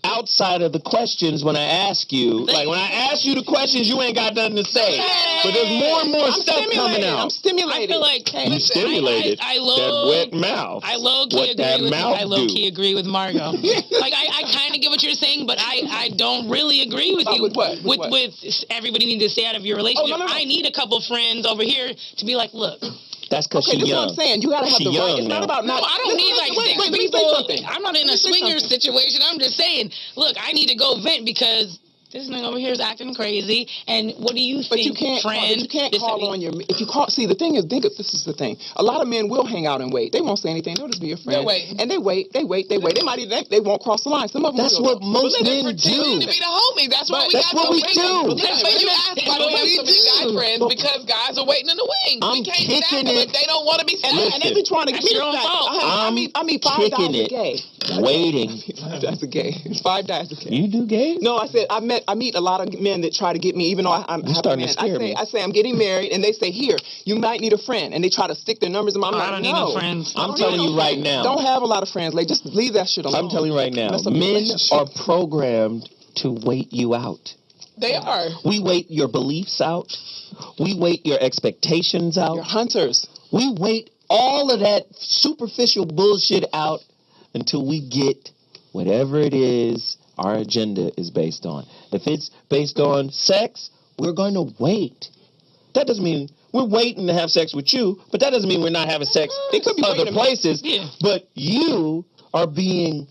outside of the questions when I ask you. Like when I ask you the questions, you ain't got nothing to say. But there's more and more stuff coming out. I'm stimulated. I feel like You stimulated I that wet mouth. I low-key What agree that with mouth I low-key agree with Margot. Like I kind of get what you're saying, but I don't really agree with you. With what? With everybody needs to stay out of your relationship. no. I need a couple friends over here to be like, look. That's because Okay, she's this is young. what I'm saying. You gotta have She the right. young It's not now. about not. No, I don't need like wait, six let me say people. something. I'm not in a Let me say swinger something. situation. I'm just saying, look, I need to go vent because This nigga over here is acting crazy, and what do you think, But you can't call on your. If you call, see, the thing is, this is the thing. A lot of men will hang out and wait. They won't say anything. They'll just be your friend. And they wait. They might even they won't cross the line. Some of them. That's what most men do. We need to be the homie. That's why we That's got what we waiting. do. That's what you ask. Why do we have so many guy friends? Because guys are waiting in the wings. I'm We can't kicking stack them it. if they don't want to be stacked. And they be trying to get me to stack. I meet 5 guys a gay. Waiting. 5 guys a gay. 5 guys a gay. You do gays? No, I said I meet a lot of men that try to get me, even though I'm starting to scare me. I say I'm getting married, and they say, here, you might need a friend, and they try to stick their numbers in my mouth. I don't need no friends. I'm telling you right now. Don't have a lot of friends. Like, just leave that shit alone. I'm telling you right now. Mess up the Men relationship. are programmed to wait you out. They are. We wait your beliefs out. We wait your expectations out. You're hunters. We wait all of that superficial bullshit out until we get whatever it is our agenda is based on. If it's based on sex, we're going to wait. That doesn't mean we're waiting to have sex with you, but that doesn't mean we're not having sex It could be other waiting a minute. places. Yeah. But you are being...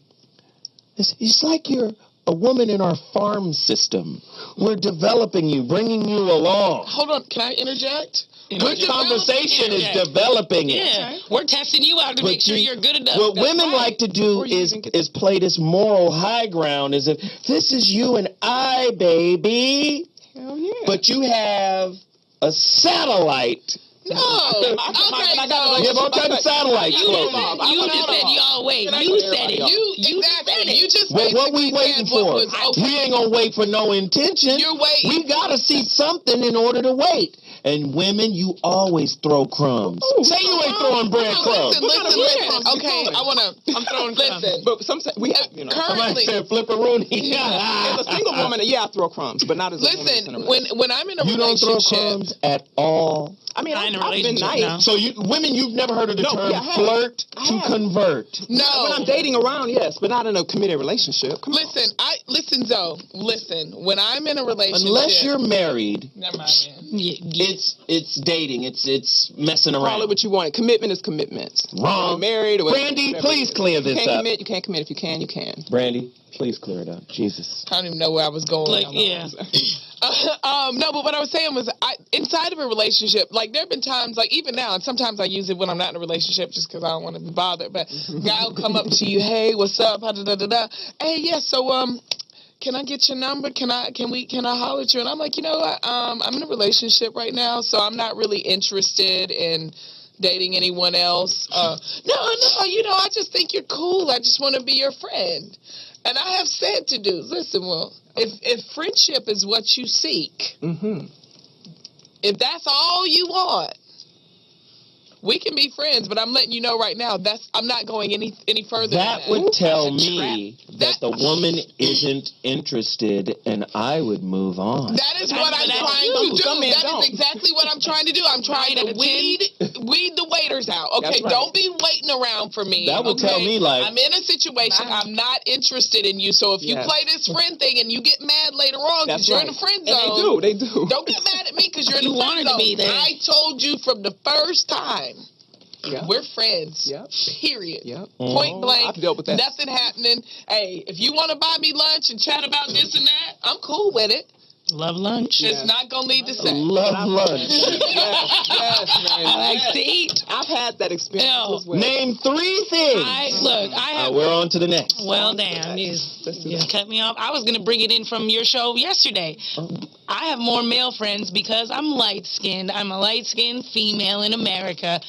It's like you're a woman in our farm system. We're developing you, bringing you along. Hold on. Can I interject? Good conversation is developing it. Yeah, we're testing you out to make sure you're good enough. What That's women right. like to do is play this moral high ground as if this is you and I, baby. Hell yeah. But you have a satellite. No. Okay. Yeah, don't touch the satellite. You just said y'all wait. You said it. You Exactly. said it. You just Well, what we basically waiting said what for? was okay. We ain't gonna wait for no intention. You're waiting. We gotta see something in order to wait. And women, you always throw crumbs. Say you ain't throwing breadcrumbs. Listen. Okay, I'm throwing listen. But sometimes we have, you know. Somebody Currently, said flipperoonie. As a single woman, yeah, I throw crumbs, but not as a woman. that's in a listen. When I'm in a You don't throw relationship, crumbs at all. I mean, Not in a I've been relationship, nice. no. So women, you've never heard of the No, term yeah, I have. flirt I to have. convert. no. When I'm dating around, yes, but not in a committed relationship. Come on. Listen, Zoe. Listen. When I'm in a relationship, Unless you're married, never mind. Man. it's dating. It's messing Call it around. what you want. Commitment is commitment. Wrong. You're married or Brandy, whatever. please clear this You can't up. commit. You can't commit. If you can, you can. Brandy, please clear it up. Jesus. I don't even know where I was going. Like, yeah. No, but what I was saying was, inside of a relationship, like there have been times, like even now, and sometimes I use it when I'm not in a relationship, just because I don't want to be bothered. But guy will come up to you, hey, what's up? Hey, yeah, so can I get your number? Can I holler at you? And I'm like, you know what? I'm in a relationship right now, so I'm not really interested in dating anyone else. No, you know, I just think you're cool. I just want to be your friend. And I have said to dudes, listen, well, if friendship is what you seek, if that's all you want, we can be friends, but I'm letting you know right now, I'm not going any further That than that. would tell That's a me that the woman isn't interested, and I would move on. That is what I'm trying to do. That is exactly what I'm trying to do. I'm trying to weed the waiters out. Okay, right. don't be waiting around for me. That would okay? tell me, like, I'm in a situation. I'm not interested in you. So if you Yes. play this friend thing and you get mad later on because That's you're right. in the friend And zone, they do. don't get mad at me because you're in You the friend wanted to zone. be there. I told you from the first time. Yeah. We're friends. Yep. Period. Yep. Point blank. I've dealt with that. Nothing happening. Hey, if you want to buy me lunch and chat about this and that, I'm cool with it. Love lunch. It's not gonna lead to sex. Love lunch. Yes, man. I like to eat. I've had that experience No. as well. Name 3 things. I have. We're on to the next. Well, damn, you cut me off. I was going to bring it in from your show yesterday. I have more male friends because I'm light-skinned. I'm a light-skinned female in America.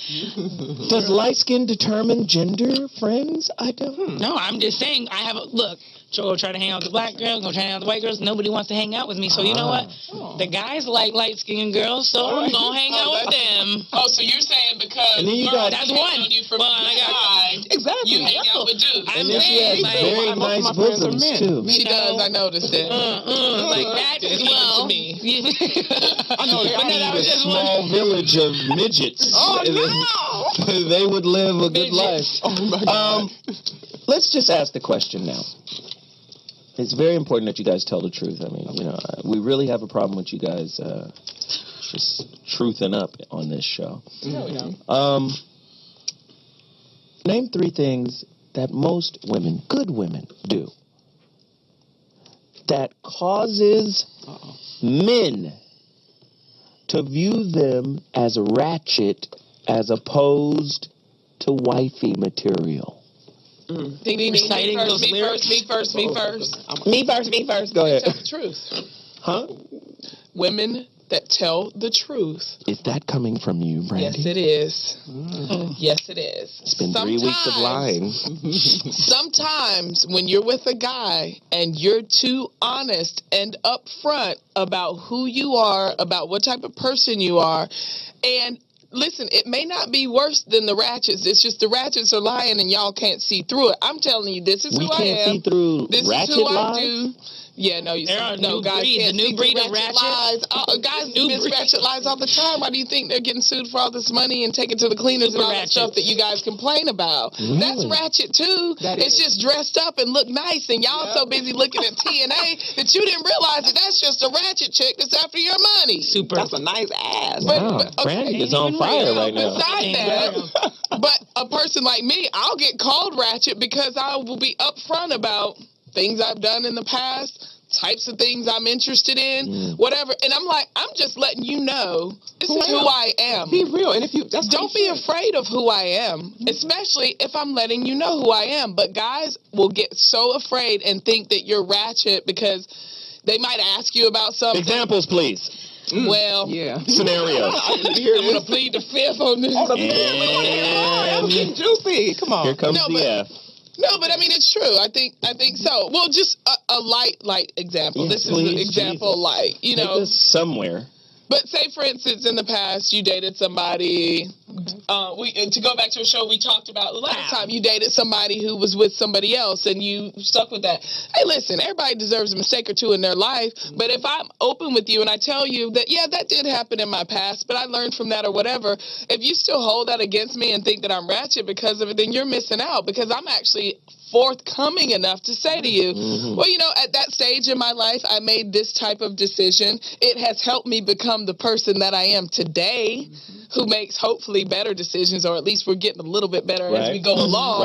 Does light skin determine gender, friends? I don't. No, I'm just saying, look, Joe try to hang out with the black girls, go try to hang out with the white girls. Nobody wants to hang out with me. So you know what? The guys like light-skinned girls, so I'm going to hang out with them. Oh, so you're saying because And then you got- That's one. on you from Well, I got- Exactly. you hang out with dudes. And then she has like- very most of nice my friends are bosoms, men. too. She does. I noticed it. Like that as well. To me. I know. But no, that was A just small one. village of midgets. Oh, no! They would live a good life. Oh, my God. Let's just ask the question now. It's very important that you guys tell the truth. I mean, you know, we really have a problem with you guys just truthing up on this show. Name 3 things that most women, good women, do. that causes men to view them as ratchet as opposed to wifey material? Me first. Go ahead. Tell the truth. Huh? Women that tell the truth. Is that coming from you, Brandy? Yes, it is. Yes, it is. It's been 3 weeks of lying. Sometimes when you're with a guy and you're too honest and upfront about who you are, about what type of person you are, and listen, it may not be worse than the ratchets. It's just the ratchets are lying and y'all can't see through it. I'm telling you, this is who I am. We can't see through this ratchet is who lies? I do. Yeah, no, There are new guys breed, can't the new see breed through of ratchet lies. Guys miss ratchet lies all the time. Why do you think they're getting sued for all this money and taken to the cleaners and all that stuff that you guys complain about? Really? That's ratchet too. It's just dressed up and look nice, and y'all so busy looking at TNA that you didn't realize that that's just a ratchet chick that's after your money. That's a nice ass. Wow, Brandy is on fire right now. Besides that, but a person like me, I'll get called ratchet because I will be upfront about things I've done in the past, types of things I'm interested in, whatever. And I'm like, I'm just letting you know this is who I am. Be real. And if you don't be afraid of who I am, especially if I'm letting you know who I am. But guys will get so afraid and think that you're ratchet because they might ask you about something. Examples, please. Well, Scenarios. I'm going to plead the fifth on this. That was getting juicy. Come on. Here comes the F. No, but I mean, it's true. I think so. Well, just a light example. Yeah, this is please, an example Jesus. light, you know. Take us somewhere. But say, for instance, in the past, you dated somebody. To go back to a show we talked about the last time, you dated somebody who was with somebody else, and you stuck with that. Hey, listen, everybody deserves a mistake or two in their life. But if I'm open with you and I tell you that, yeah, that did happen in my past, but I learned from that or whatever, if you still hold that against me and think that I'm ratchet because of it, then you're missing out, because I'm actually forthcoming enough to say to you, well, you know, at that stage in my life, I made this type of decision. It has helped me become the person that I am today, who makes hopefully better decisions, or at least we're getting a little bit better as we go along.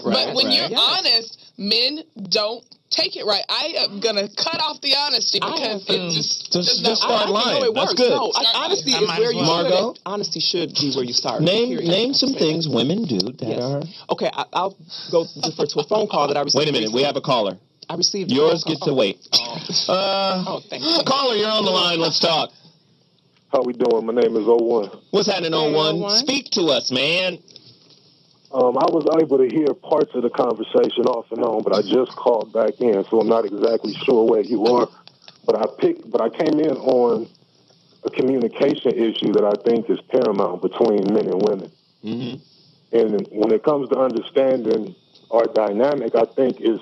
But when you're honest, men don't take it right. I am going to cut off the honesty because just start lying. That's good. No, honesty is where you Margot? Honesty should be where you start. Name some things women do that are... Okay, I'll go refer to a phone call that I received. Wait a minute, we have a caller. I received yours gets to wait. Thank you. Caller, you're on the line. Let's talk. How we doing? My name is 01. What's happening, 01? Speak to us, man. I was able to hear parts of the conversation off and on, but I just called back in, so I'm not exactly sure where you are. But I came in on a communication issue that I think is paramount between men and women. And when it comes to understanding our dynamic, I think is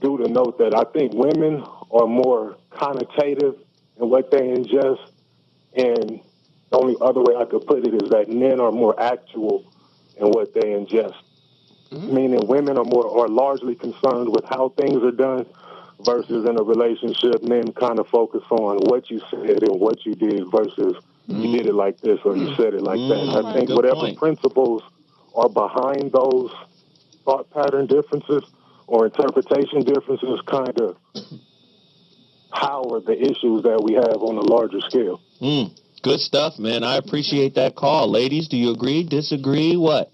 due to note that I think women are more connotative in what they ingest, and the only other way I could put it is that men are more actual in what they ingest. Meaning women are largely concerned with how things are done, versus in a relationship, men kind of focus on what you said and what you did versus you did it like this or you said it like that. I think whatever principles are behind those thought pattern differences or interpretation differences kind of power the issues that we have on a larger scale. Good stuff, man. I appreciate that call. Ladies, do you agree, disagree, what?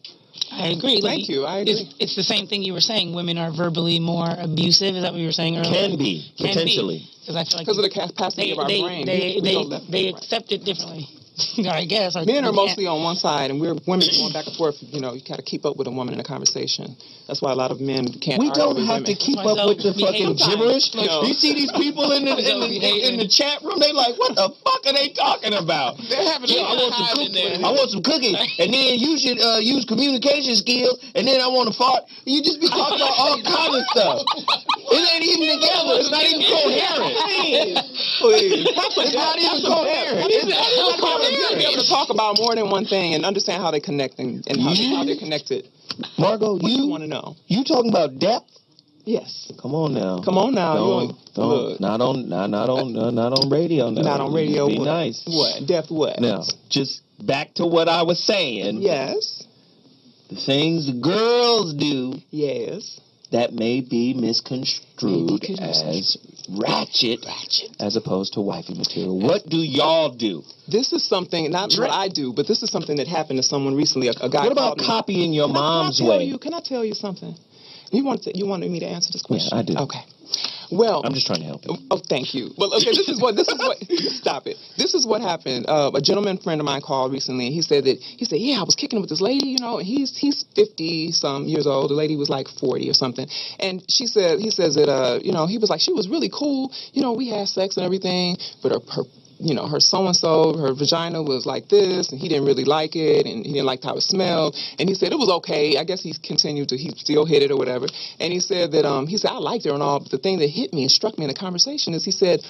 I agree. Thank you. I agree. It's the same thing you were saying. Women are verbally more abusive. Is that what you were saying earlier? Can be, potentially. Because I feel like because of the capacity of our brain. They accept it differently. I guess. Men are mostly on one side, and we're women going back and forth. You know, you got to keep up with a woman in a conversation. That's why a lot of men can't. We don't have to keep up with the fucking gibberish. No. You see these people in the chat room? They like, what the fuck are they talking about? They're having I want some cookies, and then you should use communication skills, and then I want to fart. You just be talking about all kinds of stuff. It ain't even together. It's not even coherent. Please. It's not even coherent. You got to be able to talk about more than one thing and understand how they connect and how they're connected. Margot, you want to know? You talking about depth? Yes. Come on now. Don't. Not on radio. No. Not on radio. Be nice. What? Depth what? Now, just back to what I was saying. Yes. The things the girls do. Yes. that may be misconstrued as ratchet as opposed to wifey material. What do y'all do? This is something, not what I do, but this is something that happened to someone recently. A guy What about called me. copying your mom's way? Can I tell you something? You wanted me to answer this question? Yeah, I do. Okay. Well, I'm just trying to help you. Oh, thank you. Well, okay, this is what, stop it. This is what happened. A gentleman friend of mine called recently, and he said, yeah, I was kicking with this lady, and he's 50 some years old. The lady was like 40 or something. And he says that, he was like, she was really cool. We had sex and everything, but her so-and-so, her vagina was like this, and he didn't really like it, and he didn't like how it smelled. And he said it was okay. I guess he still hit it or whatever. And he said that, I liked her and all, but the thing that hit me and struck me in the conversation is he said,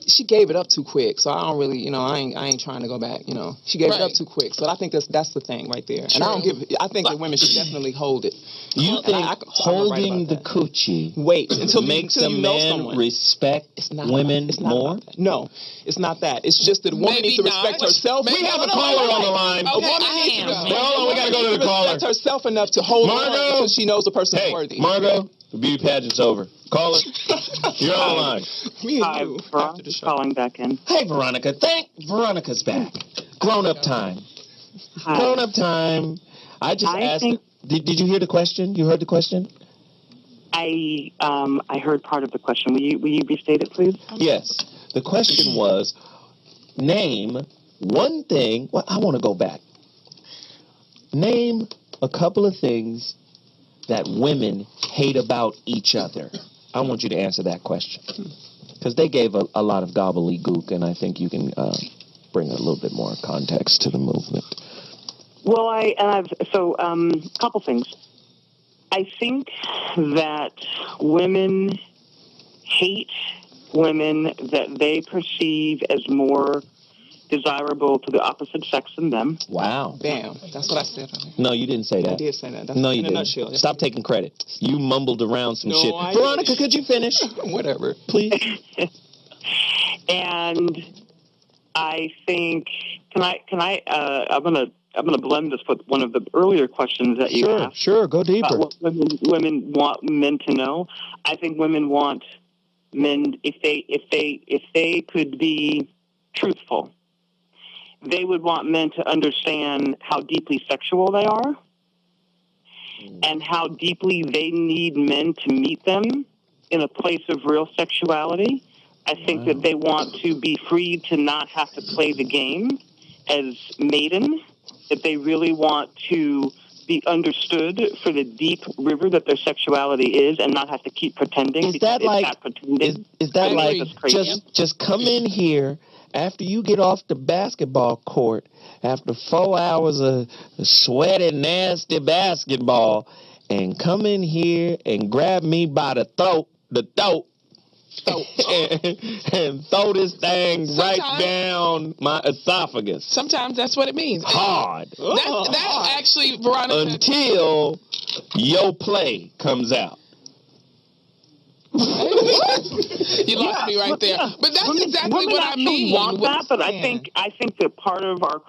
she gave it up too quick, so I don't really, I ain't trying to go back, She gave it up too quick, so I think that's the thing right there. True. And I think that women should definitely hold it. You think holding the coochie makes a man respect women more? No, it's not that. It's just that a woman needs to respect herself. We have a caller on the line. A woman needs to hold on, we gotta go to the caller. Respect herself enough to hold on because she knows the person is worthy. Margot, the beauty pageant's over. Caller, you're on the line. Hi, Veronica's calling back in. Hey, Veronica. Veronica's back. Grown-up time. Hi. Grown-up time. I just asked. Did you hear the question? You heard the question? I heard part of the question. Will you restate it, please? Yes. The question was, name one thing. Well, I want to go back. Name a couple of things that women hate about each other. I want you to answer that question. Because they gave a lot of gobbledygook, and I think you can bring a little bit more context to the movement. Well, couple things. I think that women hate women that they perceive as more desirable to the opposite sex than them. Wow. Damn. That's what I said. No, you didn't say that. I did say that. That's no, you in didn't. A nutshell. Stop taking credit. You mumbled around some shit. I Veronica, didn't. could you finish? Whatever. Please. And I think, I'm gonna blend this with one of the earlier questions that you asked. Sure, go deeper. What women want men to know. I think women want men, if they could be truthful, they would want men to understand how deeply sexual they are and how deeply they need men to meet them in a place of real sexuality. I think that they want to be free to not have to play the game as maiden, that they really want to be understood for the deep river that their sexuality is and not have to keep pretending. Is that like, pretending. Is that like just come in here after you get off the basketball court, after 4 hours of sweaty, nasty basketball, and come in here and grab me by the throat, and throw this thing right down my esophagus. Sometimes that's what it means. Hard. That actually, Veronica. Until your play comes out. You lost me right there. But that's exactly what I mean. Want that, but I think that part of our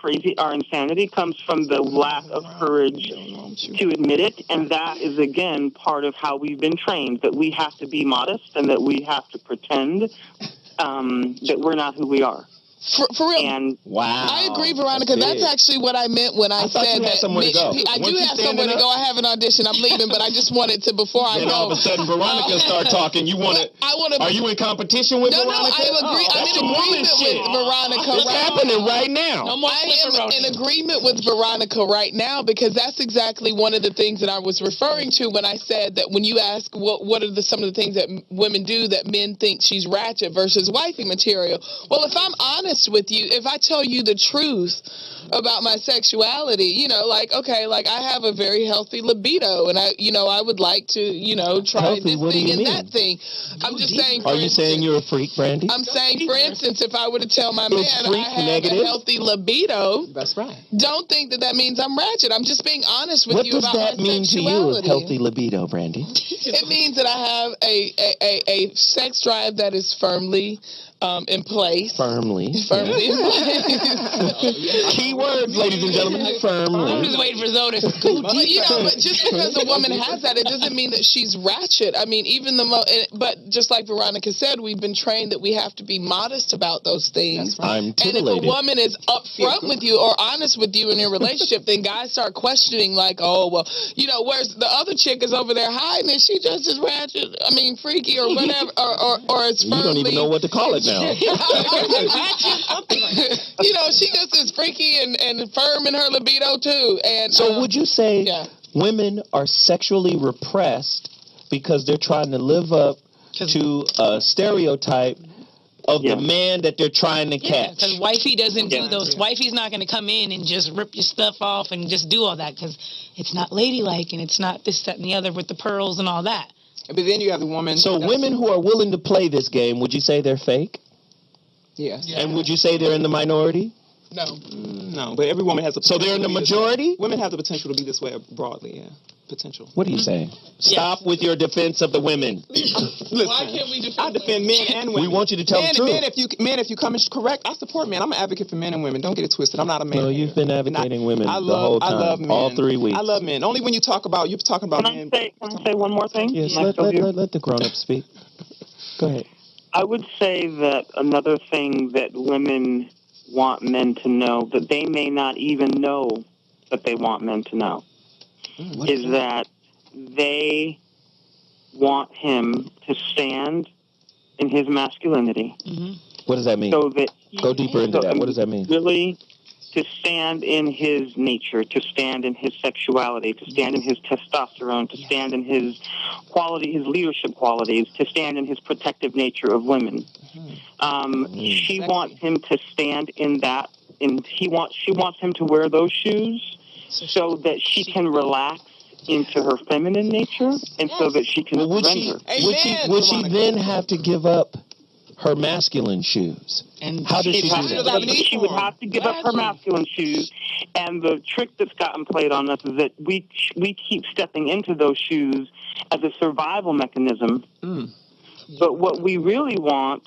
insanity comes from the lack of courage to admit it, and that is again part of how we've been trained, that we have to be modest and that we have to pretend that we're not who we are. For real. And wow. I agree, Veronica. That's actually what I meant when I said that. I do have somewhere to go. I have an audition. I'm leaving, but I just wanted to, before I go. Then all of a sudden, Veronica start talking. You want to? Are you in competition with Veronica? No, I'm in agreement with Veronica. It's happening right now. I am in agreement with Veronica right now, because that's exactly one of the things that I was referring to when I said that when you ask what are some of the things that women do that men think she's ratchet versus wifey material. Well, if I'm honest with you, if I tell you the truth about my sexuality, I have a very healthy libido, and I would like to, try healthy, this thing and that thing. I'm just saying. Are you saying you're a freak, Brandy? I'm saying, for instance, if I were to tell my man I have a healthy libido, that's right. Don't think that means I'm ratchet. I'm just being honest with you about my sexuality. What does that mean to you, a healthy libido, Brandy? It means that I have a sex drive that is firmly in place. Firmly. In place. Key words, ladies and gentlemen. Firmly. I'm just waiting for Zoe to go But, but just because a woman has that, it doesn't mean that she's ratchet. I mean, even but just like Veronica said, we've been trained that we have to be modest about those things. I'm titillated. And if a woman is upfront with you or honest with you in your relationship, then guys start questioning, like, oh, well, where's the other chick is over there hiding and she just as ratchet, freaky or whatever, or it's firmly. You don't even know what to call it now. She just is freaky and firm in her libido too. And so would you say women are sexually repressed because they're trying to live up to a stereotype of the man that they're trying to catch? Because wifey doesn't do those. Wifey's not going to come in and just rip your stuff off and just do all that because it's not ladylike and it's not this, that, and the other with the pearls and all that. But then you have the woman. So women who are willing to play this game, would you say they're fake? Yes. Yeah. And would you say they're in the minority? No. No, but every woman has a So they're in the majority? Women have the potential to be this way broadly, yeah. Potential. What are you saying? Stop with your defense of the women. Listen, why can't we defend I defend men and women. We want you to tell the truth. Men, if you come in correct, I support men. I'm an advocate for men and women. Don't get it twisted. I'm not a man. No, you've been advocating women the whole time. I love men. All 3 weeks. I love men. Only when you're talking about men. Can I say one more thing? Yes, let the grown-up speak. Go ahead. I would say that another thing that women want men to know that they may not even know that they want men to know is that they want him to stand in his masculinity. Mm-hmm. What does that mean? So that go deeper into that. What does that mean? Really, to stand in his nature, to stand in his sexuality, to stand in his testosterone, to stand in his his leadership qualities, to stand in his protective nature of women. She wants him to stand in that, and she wants him to wear those shoes so that she can relax into her feminine nature, and so that she can surrender. Would she then have to give up her masculine shoes? And how does she do that? She would have to give up her masculine shoes. And the trick that's gotten played on us is that we keep stepping into those shoes as a survival mechanism. But what we really want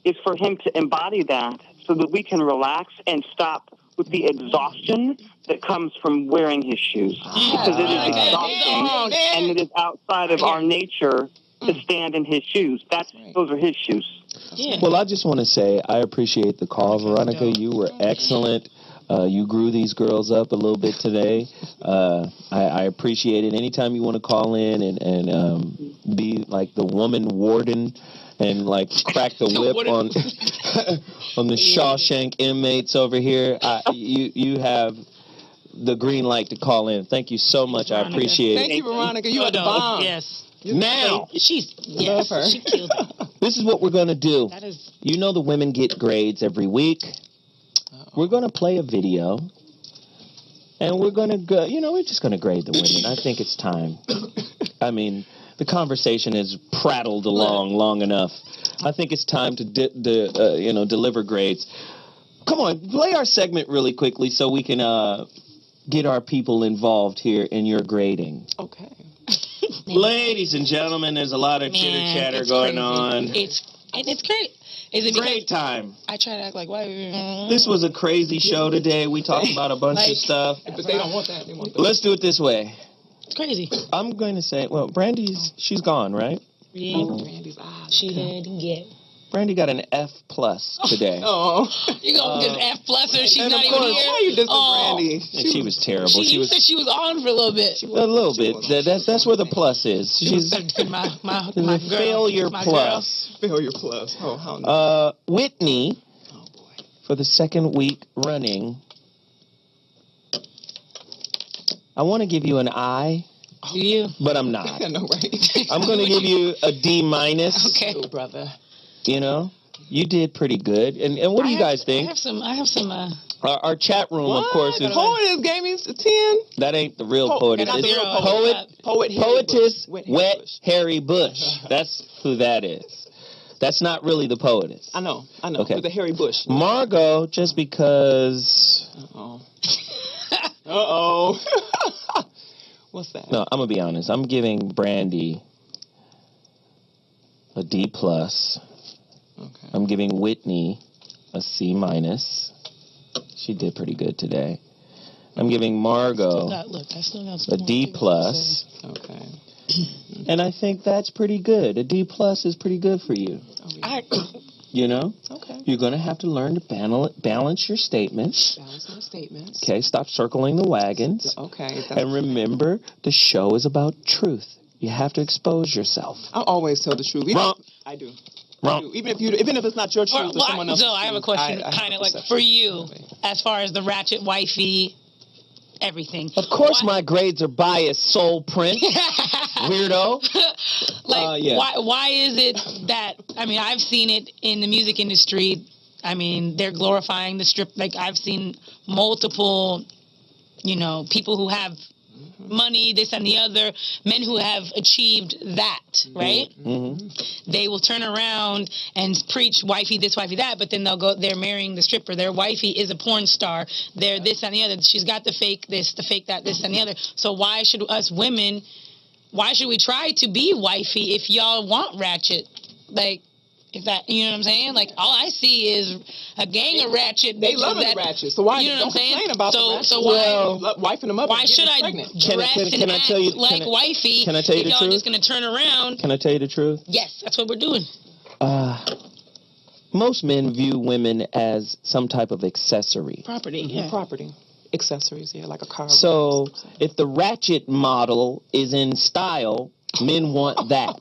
is for him to embody that so that we can relax and stop with the exhaustion that comes from wearing his shoes. Because it is exhausting and it is outside of our nature to stand in his shoes. Those are his shoes. Yeah. Well, I just want to say I appreciate the call, Veronica. You were excellent. You grew these girls up a little bit today. I appreciate it. Anytime you want to call in and be like the woman warden and like crack the whip on the Shawshank inmates over here, you have the green light to call in. Thank you so much. I appreciate it. Thank you, Veronica. You are the bomb. Yes. Now, she killed it. This is what we're going to do. You know the women get grades every week. We're going to play a video, and we're going to go, we're just going to grade the women. I think it's time. I mean, the conversation has prattled along long enough. I think it's time to, deliver grades. Come on, play our segment really quickly so we can get our people involved here in your grading. Okay. Ladies and gentlemen, there's a lot of chitter-chatter going on. It's great. Is it great time. I try to act like, why? This was a crazy show today. We talked about a bunch of stuff. But they don't want that. They want that. Let's do it this way. It's crazy. I'm going to say, she's gone, right? Yeah. She had to get. Brandy got an F+ today. Oh, you gonna get F+ her? She's not even here. Why you dissing Brandy? She was terrible. You said she was on for a little bit. A little bit. That's where the plus is. She's my failure plus. Failure plus. Oh, how nice. Whitney, for the second week running, I want to give you an I. Do you? But I'm not. I know, right? I'm going to give you a D-. Okay. Oh, brother. You did pretty good. And what do you guys think? I have some. Our chat room, of course, is. Poetess gave me a 10. That ain't the real poetess. It's poetess, wet Harry Bush. That's who that is. That's not really the poetess. I know. Okay. With the Harry Bush. Margot, just because. Uh-oh. What's that? No, I'm going to be honest. I'm giving Brandy a D+. Okay. I'm giving Whitney a C minus. She did pretty good today. I'm giving Margot a D plus. Okay. And I think that's pretty good. A D plus is pretty good for you. You know? Okay. You're going to have to learn to balance your statements. Balance my statements. Okay, stop circling the wagons. Okay. And remember, the show is about truth. You have to expose yourself. I always tell the truth. I do. Even if it's not your truth or someone else's So I have a question, kind of like for you, as far as the ratchet wifey, everything. Of course, my grades are biased, soul print, weirdo. Why is it that? I mean, I've seen it in the music industry. I mean, they're glorifying the strip. Like I've seen multiple, people who have money, this and the other, men who have achieved that, right? Mm-hmm. They will turn around and preach wifey this, wifey that, but then they're marrying the stripper. Their wifey is a porn star. They're this and the other. She's got the fake this, the fake that, this and the other. So why should us women, why should we try to be wifey if y'all want ratchet? Like, if that, you know what I'm saying? Like, all I see is a gang of ratchet. They love the ratchet. So why don't complain about the ratchet? So why wifing them up? Why should I dress and act like wifey? Can I tell you the truth? Y'all just gonna turn around? Can I tell you the truth? Yes, that's what we're doing. Most men view women as some type of accessory. Property, yeah. Property. Accessories, yeah, like a car. So if the ratchet model is in style, men want that.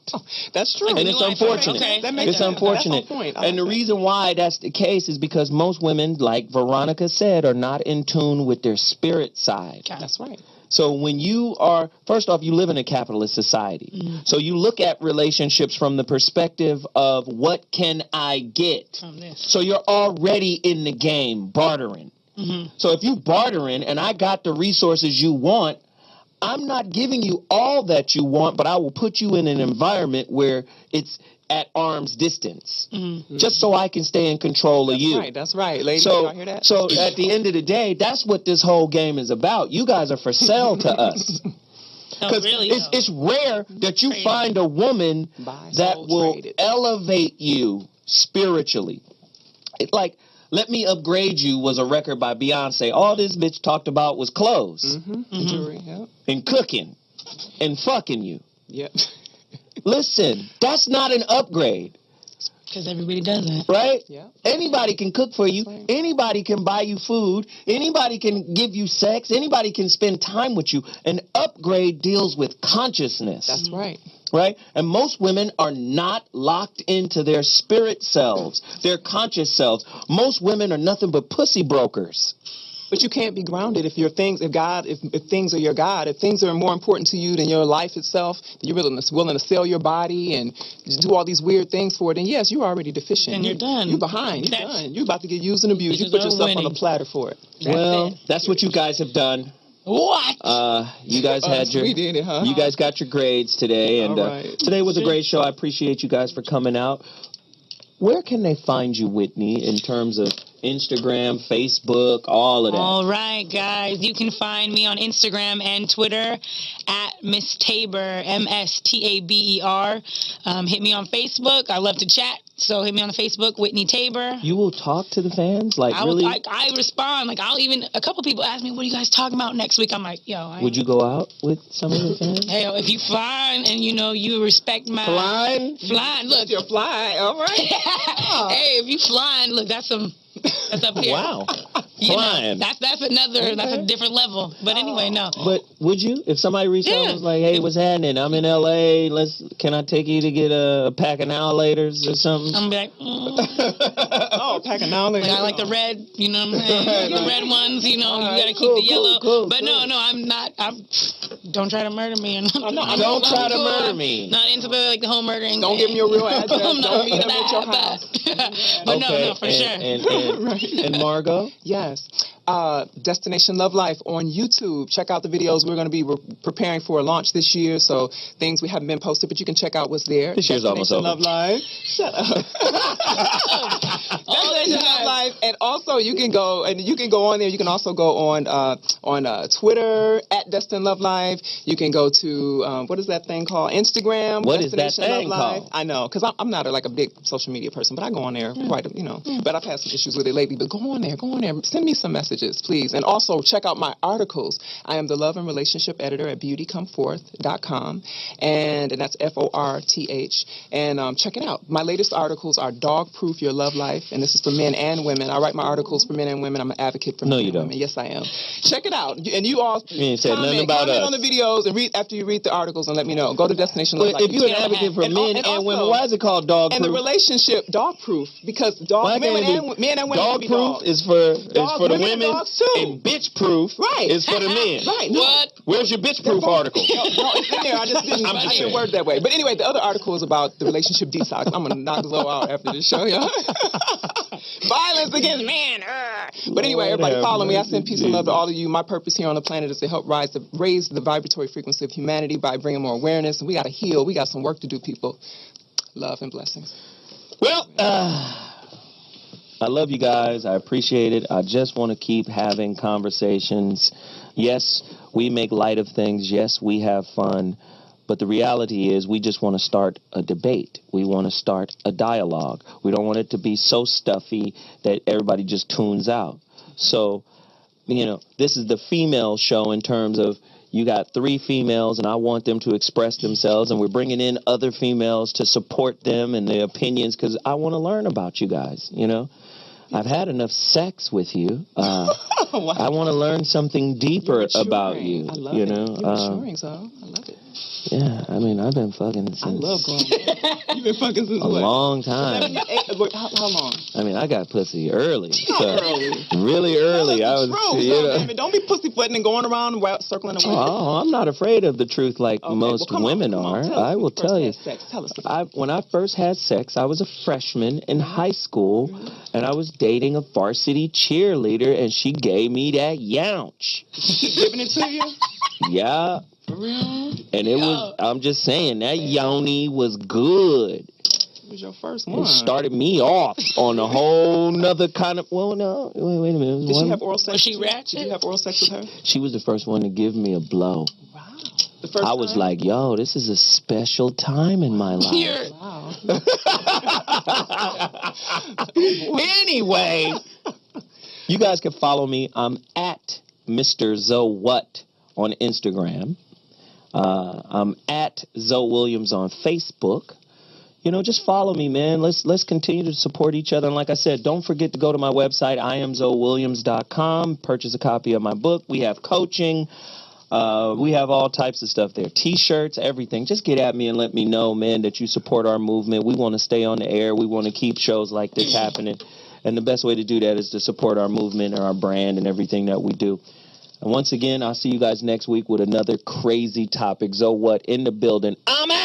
That's true. And it's unfortunate. Okay. It's unfortunate. And the reason why that's the case is because most women, like Veronica said, are not in tune with their spirit side. That's right. So when you are, first off, you live in a capitalist society. Mm-hmm. So you look at relationships from the perspective of what can I get? From this. So you're already in the game, bartering. Mm-hmm. So if you bartering and I got the resources you want, I'm not giving you all that you want, but I will put you in an environment where it's at arm's distance, just so I can stay in control of you. That's right. Ladies, so, y'all hear that? So at the end of the day, that's what this whole game is about. You guys are for sale to us. Because it's rare that you find a woman that will elevate you spiritually. It's like, Let Me Upgrade You was a record by Beyonce. All this bitch talked about was clothes and cooking and fucking you. Yep. Listen, that's not an upgrade. Because everybody does it. Right? Yeah. Anybody can cook for you. Right. Anybody can buy you food. Anybody can give you sex. Anybody can spend time with you. An upgrade deals with consciousness. That's right. Right? And most women are not locked into their spirit selves, their conscious selves. Most women are nothing but pussy brokers. But you can't be grounded if if things are your God, if things are more important to you than your life itself, then you're willing to sell your body and do all these weird things for it. And yes, you're already deficient. And you're done. You're behind. You're done. You're about to get used and abused. You put yourself on a platter for it. That's what you guys have done. What? You guys had you guys got your grades today, and today was a great show. I appreciate you guys for coming out. Where can they find you, Whitney, in terms of Instagram, Facebook, all of that? All right, guys. You can find me on Instagram and Twitter at Miss Tabor, MSTABER. Hit me on Facebook. I love to chat. So hit me on the Facebook, Whitney Tabor. You will talk to the fans? I respond. A couple people ask me, what are you guys talking about next week? I'm like, would you go out with some of the fans? Hey, if you flying and you respect my... Flying, look. You're flying, all right. Hey, if you flying, look, that's up here. Wow. Flying. That's a different level. But anyway, no. But would you? If somebody reached out and was like, hey, what's happening? I'm in LA. Can I take you to get a pack of Now-Laters or something? I'm like, oh, pack of Now-Laters. I like the red, you know what I'm saying? The red ones, you gotta keep the yellow. But no, I'm not. Don't try to murder me. Don't try to murder me. Not into the whole murdering. Don't give me your real address. Don't meet them at your house. But no, for sure. And Margot? Yes. Destination Love Life on YouTube. Check out the videos. We're going to be preparing for a launch this year, so things we haven't been posted, but you can check out what's there. This year's almost over. Love Life. Shut up. Destination Love Life, and also you can go on there. You can also go on Twitter at Destin Love Life. You can go to what is that thing called? Instagram. What is that Destination thing Love Life. called? I know, because I'm not a big social media person, but I go on there quite, But I've had some issues with it lately. But go on there. Send me some messages, please. And also check out my articles. I am the love and relationship editor at beautycomeforth.com, and that's FORTH. And check it out. My latest articles are Dog Proof Your Love Life, and this is for men and women. I write my articles for men and women. I'm an advocate for men and women. Yes, I am. Check it out. And you all ain't said nothing about comment us. on the videos and read after you read the articles and let me know. Go to Destination Love Life. If you're an advocate for men and women, why is it called Dog Proof? And the relationship Dog Proof, because men and women Dog be Proof dogs. is for the women, too. and Bitch Proof is for the men. Right. No. What? Where's your Bitch Proof article? No, it's in there. I just didn't word that way. But anyway, the other article is about the relationship detox. I'm gonna knock Zoe out after this show, y'all. Violence against men. But anyway, everybody follow me. I send peace and love to all of you. My purpose here on the planet is to help raise the vibratory frequency of humanity by bringing more awareness. And we got to heal. We got some work to do, people. Love and blessings. Well, I love you guys. I appreciate it. I just want to keep having conversations. Yes, we make light of things. Yes, we have fun. But the reality is we just want to start a debate. We want to start a dialogue. We don't want it to be so stuffy that everybody just tunes out. So, this is the female show in terms of you got 3 females and I want them to express themselves, and we're bringing in other females to support them and their opinions because I want to learn about you guys, I've had enough sex with you. Wow. I want to learn something deeper about you. I love it. You're maturing, so I love it. Yeah, I mean, I've been fucking since... I love growing up. You've been fucking since a long time. How long? I mean, I got pussy early. Early. Really early. I was, Don't be pussyfooting and going around and circling away. Oh, I'm not afraid of the truth like most women are. I will tell you. Tell us about it. When I first had sex, I was a freshman in high school, and I was dating a varsity cheerleader, and she gave me that younch. Giving it to you? Yeah. For real? And it was, I'm just saying, that yoni was good. It was your first one. It started me off on a whole nother kind of, well, no, wait a minute. Did she have oral sex? Was she ratchet? Did you have oral sex with her? She was the first one to give me a blow. Wow. The first I was time? like, yo, this is a special time in my life. Wow. Anyway, you guys can follow me. I'm at Mr. Zoe What on Instagram. I'm at Zoe Williams on Facebook. Just follow me, man. Let's continue to support each other. And like I said, don't forget to go to my website, IamZoeWilliams.com. Purchase a copy of my book. We have coaching. We have all types of stuff there. T-shirts, everything. Just get at me and let me know, man, that you support our movement. We want to stay on the air. We want to keep shows like this happening. And the best way to do that is to support our movement and our brand and everything that we do. And once again, I'll see you guys next week with another crazy topic. Zoe What in the building. I'm out.